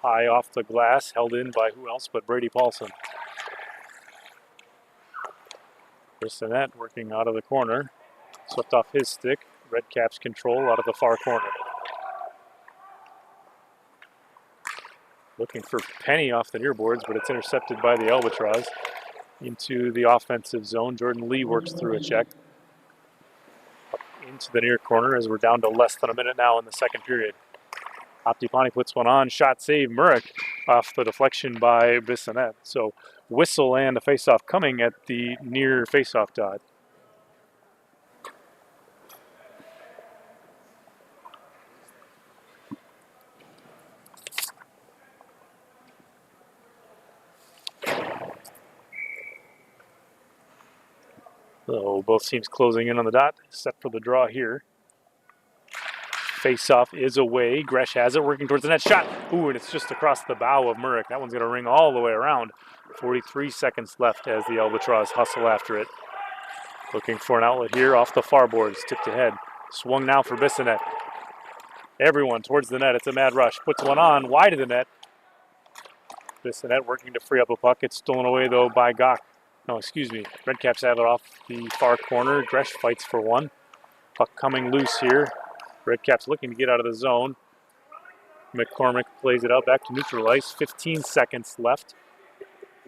High off the glass. Held in by who else but Brady Paulson. Bissonnette working out of the corner. Swept off his stick. Redcaps control out of the far corner. Looking for Penny off the near boards, but it's intercepted by the Albatross. Into the offensive zone. Jordan Lee works through a check. Up into the near corner as we're down to less than a minute now in the second period. Optipani puts one on. Shot save Murrick off the deflection by Bissonnette. So whistle and a face-off coming at the near face-off dot. So both teams closing in on the dot. Set for the draw here. Face-off is away. Gresh has it, working towards the net. Shot. Ooh, and it's just across the bow of Murrick. That one's going to ring all the way around. 43 seconds left as the Albatross hustle after it. Looking for an outlet here off the far boards. Tipped ahead. Swung now for Bissonnette. Everyone towards the net. It's a mad rush. Puts one on wide of the net. Bissonnette working to free up a puck. It's stolen away, though, by Gok. No, excuse me. Redcaps have it off the far corner. Gresh fights for one. Puck coming loose here. Redcaps looking to get out of the zone. McCormick plays it out back to neutral ice. 15 seconds left.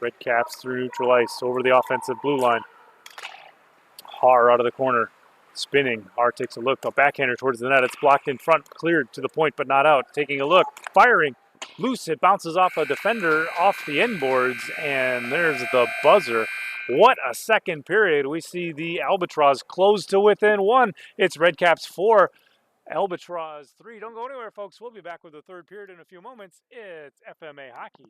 Redcaps through neutral ice over the offensive blue line. Haar out of the corner. Spinning. Haar takes a look. A backhander towards the net. It's blocked in front. Cleared to the point, but not out. Taking a look. Firing. Loose. It bounces off a defender off the end boards, and there's the buzzer. What a second period. We see the Albatross close to within one. It's Redcaps 4. Albatross 3. Don't go anywhere, folks. We'll be back with the third period in a few moments. It's FMA Hockey.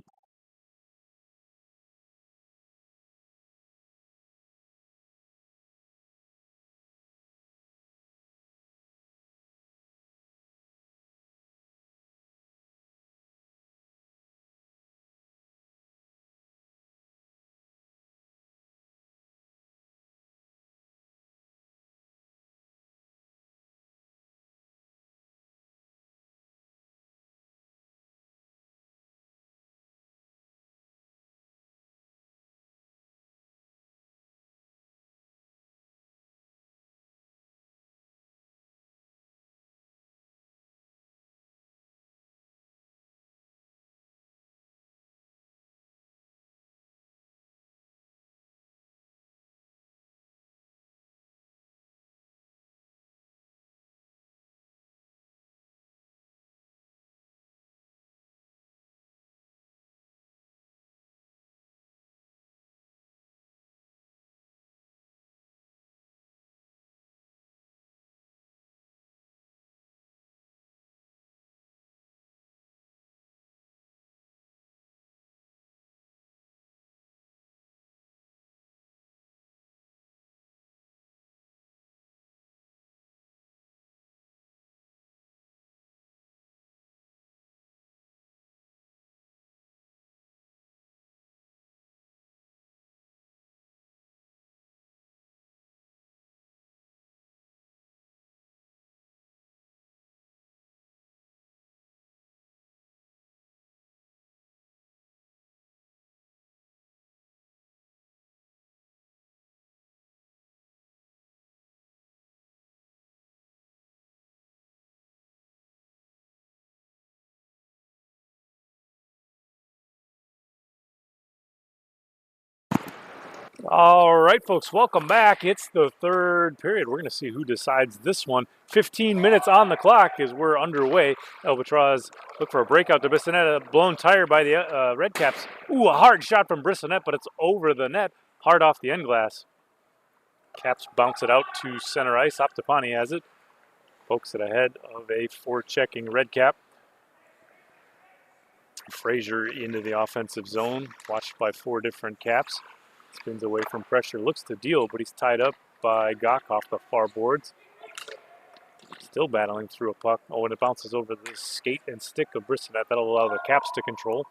All right, folks, welcome back. It's the third period. We're going to see who decides this one. 15 minutes on the clock as we're underway. Albatross look for a breakout to Bissonette. A blown tire by the Redcaps. Ooh, a hard shot from Bissonette, but it's over the net, hard off the end glass. Caps bounce it out to center ice. Optipani has it. Pokes it ahead of a forechecking Redcap. Frazier into the offensive zone, watched by four different Caps. Spins away from pressure, looks to deal, but he's tied up by Gok off the far boards. Still battling through a puck. Oh, and it bounces over the skate and stick of Bissonette. That'll allow the Caps to control.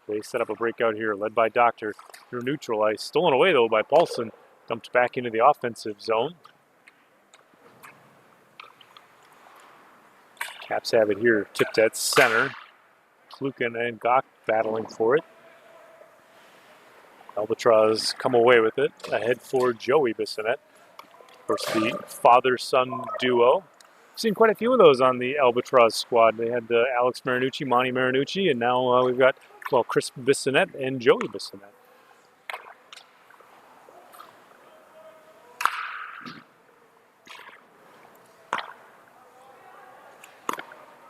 They set up a breakout here, led by Doctor through neutral ice. Stolen away, though, by Paulson. Dumped back into the offensive zone. Caps have it here, tipped at center. Klukin and Gok battling for it. Albatross come away with it, ahead for Joey Bissonette. Of course, the father-son duo. I've seen quite a few of those on the Albatross squad. They had Alex Marinucci, Monty Marinucci, and now we've got, well, Chris Bissonette and Joey Bissonette.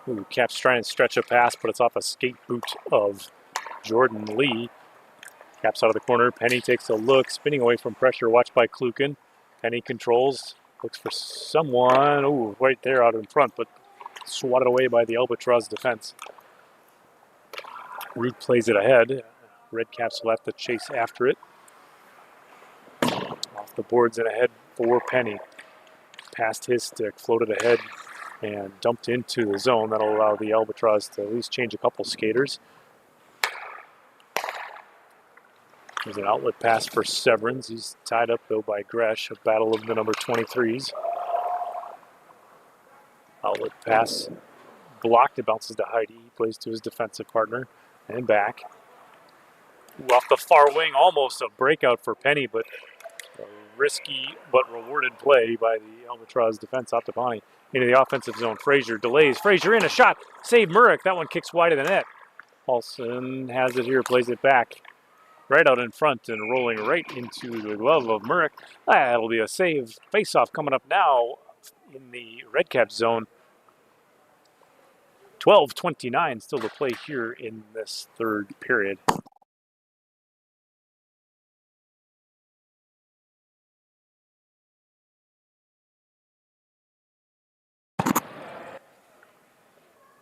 Ooh, Caps trying to stretch a pass, but it's off a skate boot of Jordan Lee. Caps out of the corner. Penny takes a look, spinning away from pressure, watched by Klukin. Penny controls, looks for someone. Ooh, right there out in front, but swatted away by the Albatross defense. Root plays it ahead. Redcaps will have to chase after it. Off the boards and ahead for Penny. Past his stick, floated ahead and dumped into the zone. That'll allow the Albatross to at least change a couple skaters. There's an outlet pass for Severance. He's tied up, though, by Gresh. A battle of the number 23s. Outlet pass blocked. It bounces to Heidi. He plays to his defensive partner and back. Ooh, off the far wing, almost a breakout for Penny, but a risky but rewarded play by the Albatross defense. Optipani into the offensive zone. Frazier delays. Frazier in, a shot. Save Murek. That one kicks wide of the net. Paulson has it here, plays it back. Right out in front and rolling right into the glove of Murek. That'll be a save. Face-off coming up now in the Redcaps zone. 12:29 still to play here in this third period.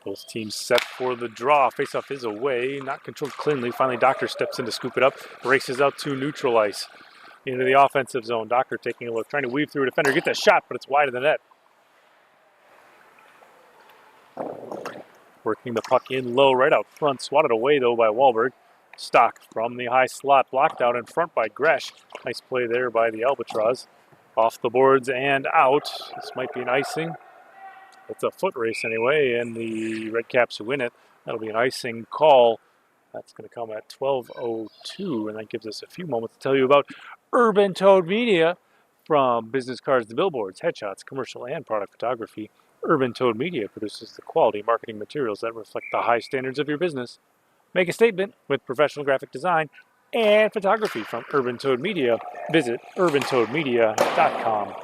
Both teams set for the draw. Face-off is away, not controlled cleanly. Finally, Doctor steps in to scoop it up, races out to neutral ice. Into the offensive zone. Doctor taking a look, trying to weave through a defender. Gets a shot, but it's wide of the net. Working the puck in low, right out front. Swatted away, though, by Wahlberg. Stock from the high slot. Blocked out in front by Gresh. Nice play there by the Albatross. Off the boards and out. This might be an icing. It's a foot race anyway, and the Redcaps win it. That'll be an icing call. That's going to come at 12:02, and that gives us a few moments to tell you about Urban Toad Media. From business cards to billboards, headshots, commercial, and product photography, Urban Toad Media produces the quality marketing materials that reflect the high standards of your business. Make a statement with professional graphic design and photography from Urban Toad Media. Visit urbantoadmedia.com.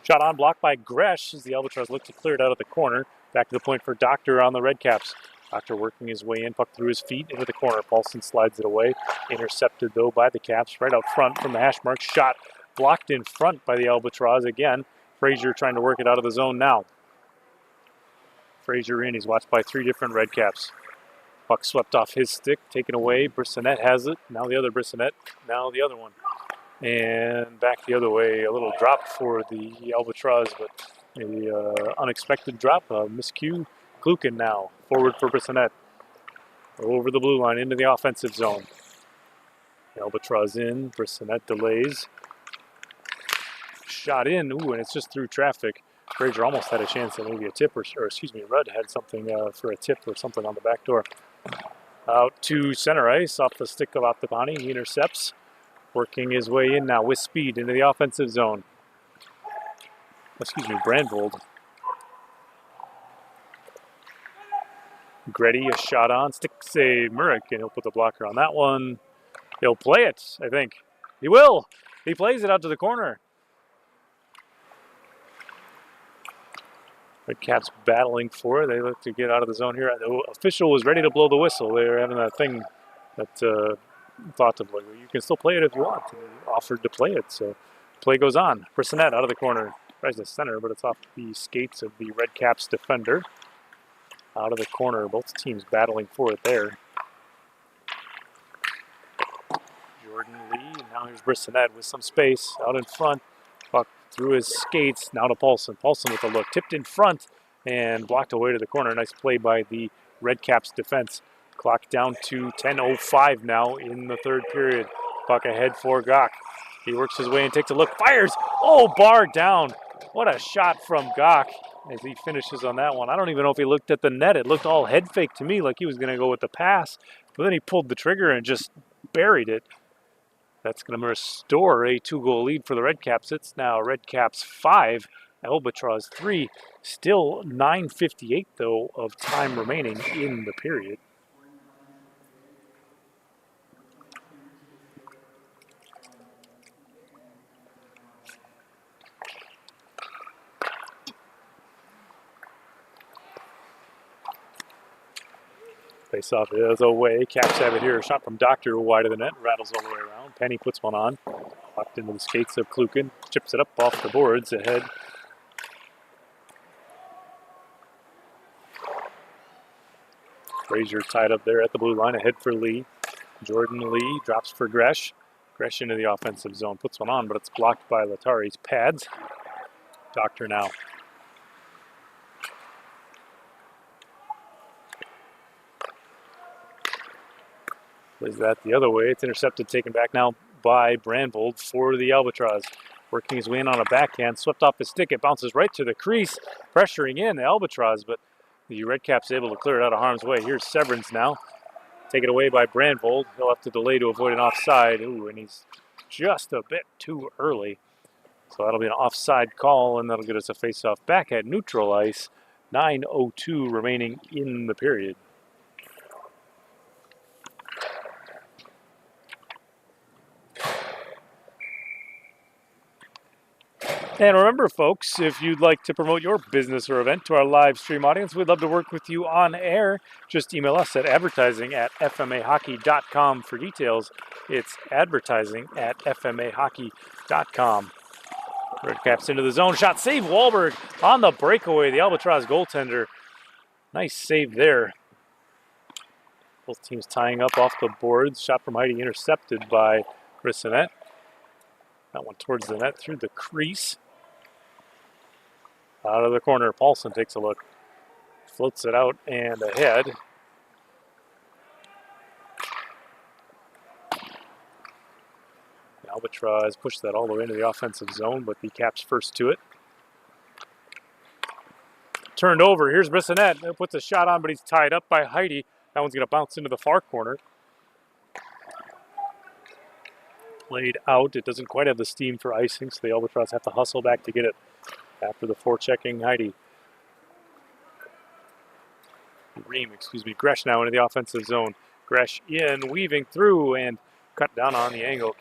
Shot on block by Gresh as the Albatross look to clear it out of the corner. Back to the point for Doctor on the Redcaps. Doctor working his way in, puck through his feet into the corner. Paulson slides it away. Intercepted, though, by the Caps. Right out front from the hash mark. Shot blocked in front by the Albatross again. Frazier trying to work it out of the zone now. Frazier in. He's watched by three different Redcaps. Puck swept off his stick, taken away. Bissonette has it. Now the other Bissonette. Now the other one. And back the other way. A little drop for the Albatross, but a unexpected drop. Miscue. Klukin now. Forward for Bissonette. Over the blue line into the offensive zone. Albatross in. Bissonette delays. Shot in. Ooh, and it's just through traffic. Frazier almost had a chance at maybe a tip, or excuse me, Rudd had something for a tip or something on the back door. Out to center ice off the stick of Optipani. He intercepts. Working his way in now with speed into the offensive zone. Excuse me, Brandvold. Gretty, a shot on. Stick save, Murek, and he'll put the blocker on that one. He'll play it, I think. He will. He plays it out to the corner. Redcaps battling for it. They look to get out of the zone here. The official was ready to blow the whistle. They were having that thing that thought to play. You can still play it if you want. And he offered to play it, so play goes on. Brissonette out of the corner. Tries to center, but it's off the skates of the Redcaps defender. Out of the corner. Both teams battling for it there. Jordan Lee. Now here's Brissonette with some space out in front. Puck through his skates, now to Paulson. Paulson with a look, tipped in front and blocked away to the corner. Nice play by the Redcaps defense. Clock down to 10:05 now in the third period. Puck ahead for Gach. He works his way and takes a look, fires. Oh, bar down. What a shot from Gach as he finishes on that one. I don't even know if he looked at the net. It looked all head fake to me, like he was going to go with the pass. But then he pulled the trigger and just buried it. That's going to restore a 2-goal lead for the Redcaps. It's now Redcaps 5, Albatross 3. Still 9:58, though, of time remaining in the period. Face off is away. Caps have it here. A shot from Doctor wide of the net. Rattles all the way around. Penny puts one on. Locked into the skates of Klukin. Chips it up off the boards ahead. Frazier tied up there at the blue line. Ahead for Lee. Jordan Lee drops for Gresh. Gresh into the offensive zone. Puts one on, but it's blocked by Latari's pads. Doctor now. Plays that the other way. It's intercepted, taken back now by Brandvold for the Albatross. Working his way in on a backhand, swept off his stick. It bounces right to the crease, pressuring in the Albatross, but the Redcaps able to clear it out of harm's way. Here's Severance now. Taken away by Brandvold. He'll have to delay to avoid an offside. Ooh, and he's just a bit too early. So that'll be an offside call, and that'll get us a face-off back at neutral ice. 9:02 remaining in the period. And remember, folks, if you'd like to promote your business or event to our live stream audience, we'd love to work with you on air. Just email us at advertising@fmahockey.com for details. It's advertising@fmahockey.com. Redcaps into the zone. Shot save. Wahlberg on the breakaway. The Albatross goaltender. Nice save there. Both teams tying up off the boards. Shot from Heidi intercepted by Brissonette. That one towards the net through the crease. Out of the corner, Paulson takes a look. Floats it out and ahead. Albatross pushed that all the way into the offensive zone, but the Caps first to it. Turned over. Here's Brissonette. Puts a shot on, but he's tied up by Heidi. That one's going to bounce into the far corner. Played out. It doesn't quite have the steam for icing, so the Albatross have to hustle back to get it after the forechecking Heidi. Gresh now into the offensive zone. Gresh in, weaving through, and cut down on the angle.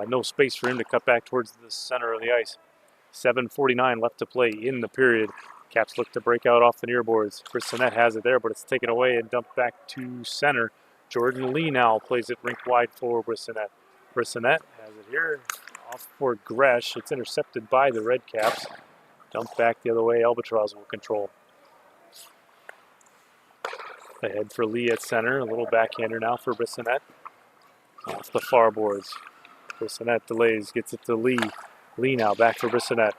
No space for him to cut back towards the center of the ice. 7:49 left to play in the period. Caps look to break out off the near boards. Brissonette has it there, but it's taken away and dumped back to center. Jordan Lee now plays it rink wide for Brissonette. Brissonette has it here, off for Gresh. It's intercepted by the Redcaps. Dumped back the other way, Albatross will control. Ahead for Lee at center, a little backhander now for Brissonette. Off the far boards. Brissonette delays, gets it to Lee. Lee now back for Brissonette.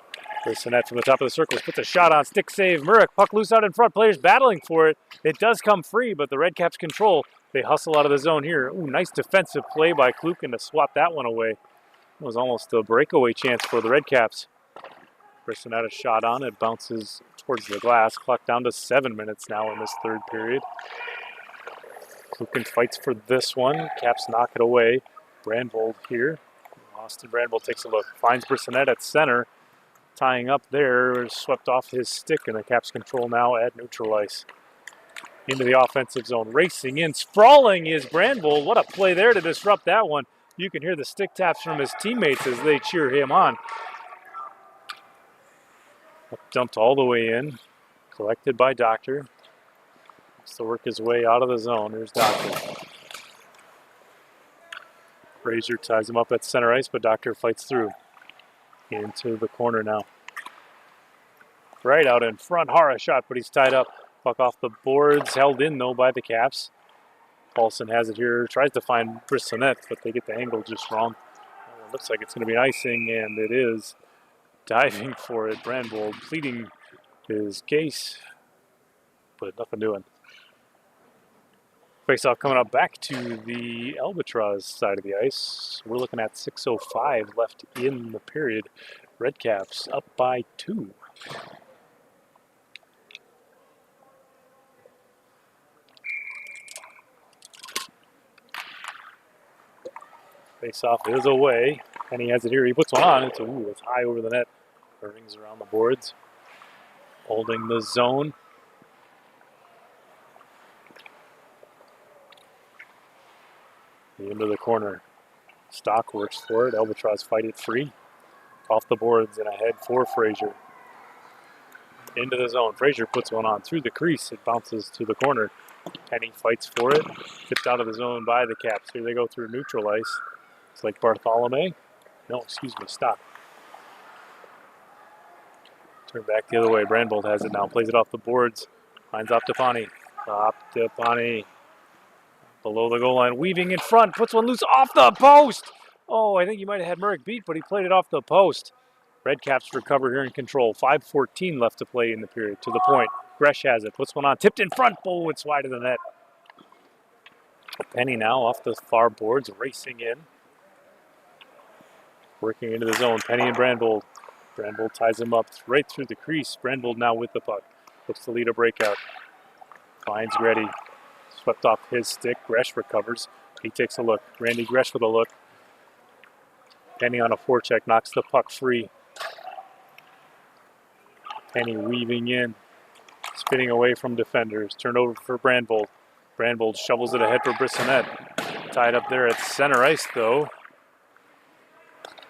Brissonette from the top of the circle puts a shot on, stick save. Murek, puck loose out in front, players battling for it. It does come free, but the Redcaps control. They hustle out of the zone here. Ooh, nice defensive play by Klukin to swap that one away. It was almost a breakaway chance for the Redcaps. Brissonette a shot on, it bounces towards the glass. Clock down to 7 minutes now in this third period. Klukin fights for this one. Caps knock it away. Brandvold here. Austin Brandvold takes a look. Finds Brissonette at center. Tying up there, swept off his stick, and the Caps control now at neutral ice. Into the offensive zone, racing in, sprawling is Brandvold. What a play there to disrupt that one. You can hear the stick taps from his teammates as they cheer him on. Dumped all the way in, collected by Doctor. Has to work his way out of the zone. Here's Doctor. Frazier ties him up at center ice, but Doctor fights through. Into the corner now. Right out in front, Hara shot, but he's tied up. Puck off the boards, held in though by the Caps. Paulson has it here, tries to find Brissonette, but they get the angle just wrong. It looks like it's going to be icing, and it is. Diving for it, Brandvold pleading his case, but nothing doing. Face-off coming up back to the Albatross side of the ice. We're looking at 6:05 left in the period. Redcaps up by 2. Face-off is away, and he has it here. He puts one on. It's high over the net. It rings around the boards. Holding the zone. Into the corner. Stock works for it. Albatross fight it free. Off the boards and ahead for Frazier. Into the zone. Frazier puts one on through the crease. It bounces to the corner. Penny fights for it. Tipped out of the zone by the Caps. Here they go through neutral ice. It's like Bartholomew. No, excuse me, stop. Turn back the other way. Brandvold has it now. Plays it off the boards. Finds Optipani. Optipani. Below the goal line, weaving in front, puts one loose off the post. Oh, I think he might have had Murrick beat, but he played it off the post. Redcaps recover here in control. 5:14 left to play in the period. To the point, Gresh has it, puts one on, tipped in front. Oh, it's wide of the net. Penny now off the far boards, racing in. Working into the zone, Penny and Brandvold. Brandvold ties him up right through the crease. Brandvold now with the puck. Looks to lead a breakout. Finds Reddy. Swept off his stick. Gresh recovers. He takes a look. Randy Gresh with a look. Penny on a forecheck knocks the puck free. Penny weaving in. Spinning away from defenders. Turned over for Brandvold. Brandvold shovels it ahead for Brissonette. Tied up there at center ice though.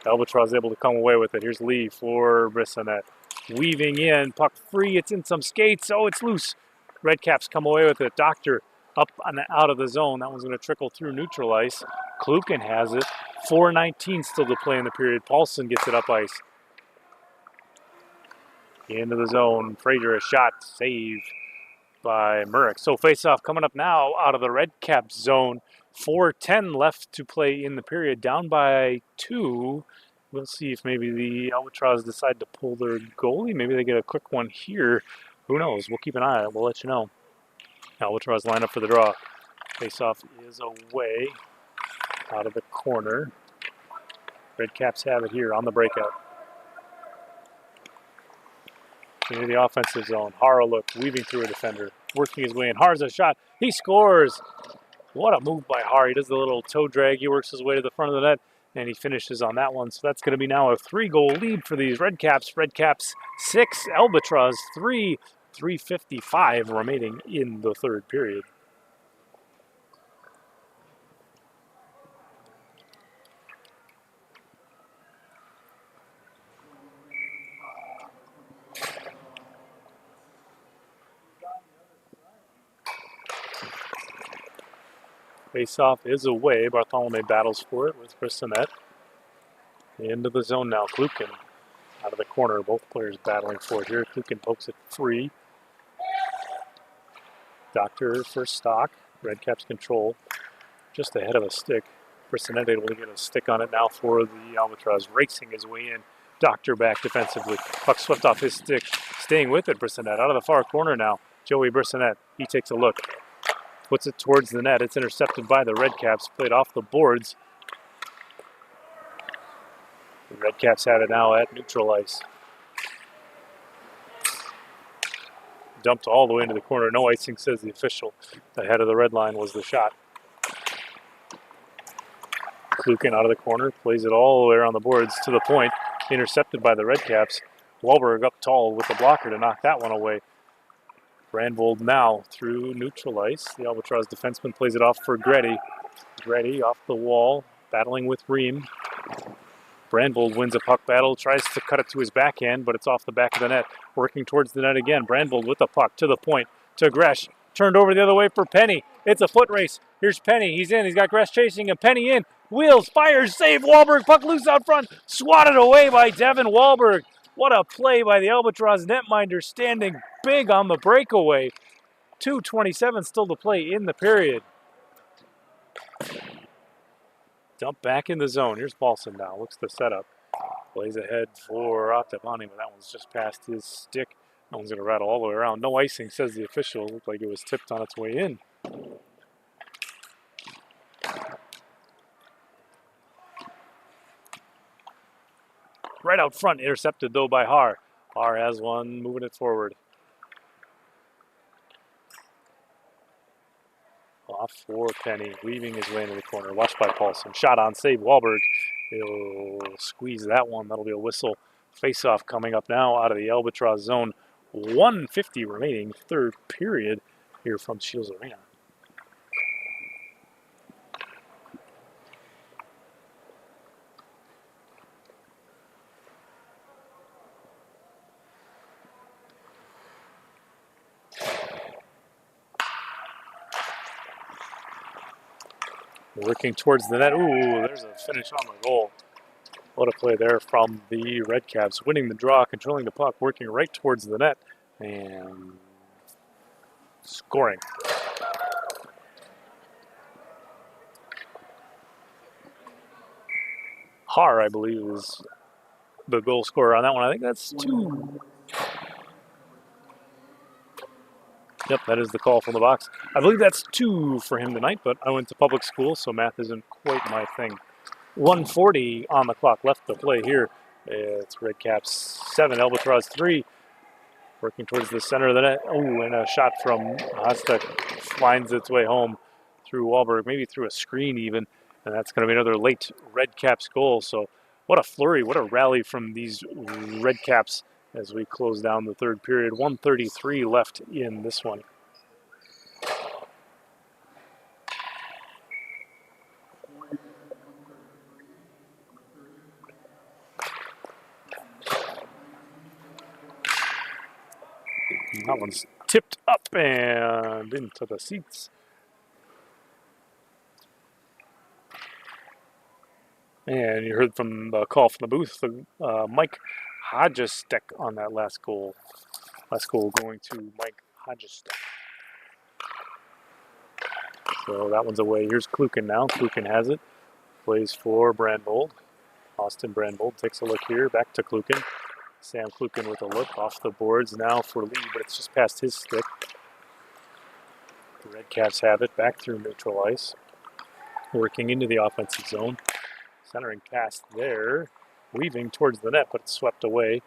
Albatross able to come away with it. Here's Lee for Brissonette. Weaving in. Puck free. It's in some skates. Oh, it's loose. Redcaps come away with it. Doctor up and out of the zone. That one's going to trickle through neutral ice. Klukin has it. 4:19 still to play in the period. Paulson gets it up ice. Into the zone. Frazier a shot. Save by Murrick. So face-off coming up now out of the Redcaps zone. 4:10 left to play in the period. Down by 2. We'll see if maybe the Albatross decide to pull their goalie. Maybe they get a quick one here. Who knows? We'll keep an eye on it. We'll let you know. Albatross line up for the draw. Face-off is away out of the corner. Redcaps have it here on the breakout. Into the offensive zone. Hara look, weaving through a defender. Working his way in. Hara's a shot. He scores! What a move by Hara. He does the little toe drag. He works his way to the front of the net, and he finishes on that one. So that's going to be now a 3-goal lead for these Redcaps. Redcaps 6, Albatross 3. 3:55 remaining in the third period. Face-off is away. Bartholomew battles for it with Brissonette. Into the zone now. Klukin out of the corner. Both players battling for it here. Klukin pokes it free. Doctor for Stock. Redcaps control just ahead of a stick. Brissonette able to get a stick on it now for the Albatross. Racing his way in. Doctor back defensively. Puck swept off his stick. Staying with it, Brissonette. Out of the far corner now. Joey Brissonette. He takes a look. Puts it towards the net. It's intercepted by the Redcaps. Played off the boards. The Redcaps have it now at neutral ice. Dumped all the way into the corner. No icing, says the official. The head of the red line was the shot. Klukin out of the corner. Plays it all the way around the boards to the point. Intercepted by the Redcaps. Wahlberg up tall with the blocker to knock that one away. Brandvold now through neutral ice. The Albatross defenseman plays it off for Gretty. Gretty off the wall. battling with Ream. Brandvold wins a puck battle, tries to cut it to his backhand, but it's off the back of the net. Working towards the net again. Brandvold with the puck to the point to Gresh. Turned over the other way for Penny. It's a foot race. Here's Penny. He's in. He's got Gresh chasing him. Penny in. Wheels, fires, save. Wahlberg, puck loose out front. Swatted away by Devin Wahlberg. What a play by the Albatross netminder, standing big on the breakaway. 2:27 still to play in the period. Dump back in the zone. Here's Paulson now. Looks the setup. Plays ahead for Ottavani, but that one's just past his stick. That one's going to rattle all the way around. No icing, says the official. Looked like it was tipped on its way in. Right out front, intercepted though by Haar. Haar has one, moving it forward. Off for Penny, weaving his way into the corner. Watched by Paulson. Shot on, save Wahlberg. He'll squeeze that one. That'll be a whistle. Face-off coming up now out of the Albatross zone. 1:50 remaining, third period here from Shields Arena. Working towards the net. Ooh, there's a finish on the goal. What a play there from the Redcaps. Winning the draw, controlling the puck, working right towards the net, and scoring. Haar, I believe, is the goal scorer on that one. I think that's 2. Yep, that is the call from the box. I believe that's 2 for him tonight, but I went to public school, so math isn't quite my thing. 1:40 on the clock left to play here. It's Redcaps 7, Albatross 3. Working towards the center of the net. Oh, and a shot from Hostek finds its way home through Wahlberg, maybe through a screen even. And that's going to be another late Redcaps goal. So what a flurry, what a rally from these Redcaps as we close down the third period. 1:33 left in this one. That one's tipped up and into the seats. And you heard from the call from the booth, Mike Hodgestek on that last goal. Last goal going to Mike Hodgestek. So that one's away. Here's Kluken now. Kluken has it. Plays for Brandvold. Austin Brandvold takes a look here. Back to Kluken. Sam Kluken with a look off the boards now for Lee, but it's just past his stick. The Redcaps have it back through neutral ice. Working into the offensive zone. Centering pass there. Weaving towards the net, but it's swept away.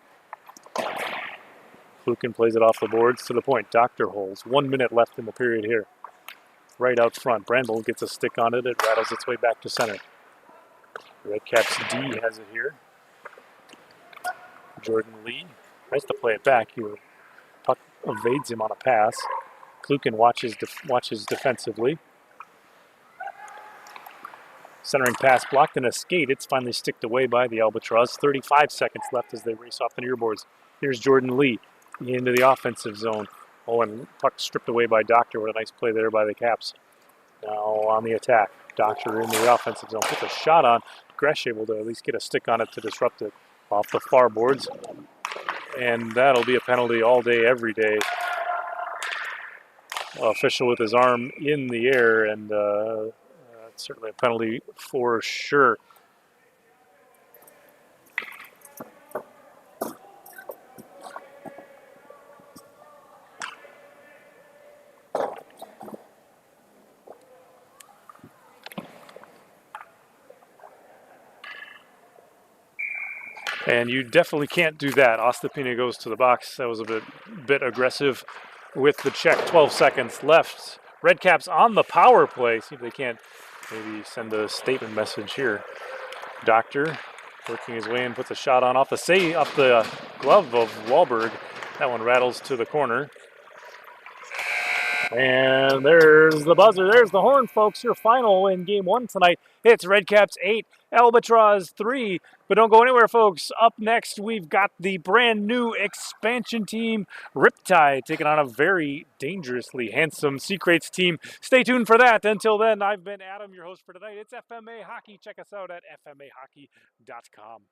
Kluken plays it off the boards to the point. Doctor holds. 1 minute left in the period here. Right out front. Brandvold gets a stick on it. It rattles its way back to center. Redcaps D has it here. Jordan Lee tries to play it back. Puck evades him on a pass. Kluken watches defensively. Centering pass blocked in a skate. It's finally sticked away by the Albatross. 35 seconds left as they race off the near boards. Here's Jordan Lee into the offensive zone. Oh, and puck stripped away by Doctor. What a nice play there by the Caps. Now on the attack. Doctor into the offensive zone. Puts a shot on. Gresh able to at least get a stick on it to disrupt it. Off the far boards. And that'll be a penalty all day, every day. Official with his arm in the air, and certainly a penalty for sure. And you definitely can't do that. Ostapina goes to the box. That was a bit aggressive with the check. 12 seconds left. Redcaps on the power play. See if they can't maybe send a statement message here. Doctor working his way in, puts a shot on off the glove of Wahlberg. That one rattles to the corner. And there's the buzzer. There's the horn, folks. Your final in game one tonight. It's Redcaps 8, Albatross 3. But don't go anywhere, folks. Up next, we've got the brand new expansion team, Riptide, taking on a very dangerously handsome Secrets team. Stay tuned for that. Until then, I've been Adam, your host for tonight. It's FMA Hockey. Check us out at fmahockey.com.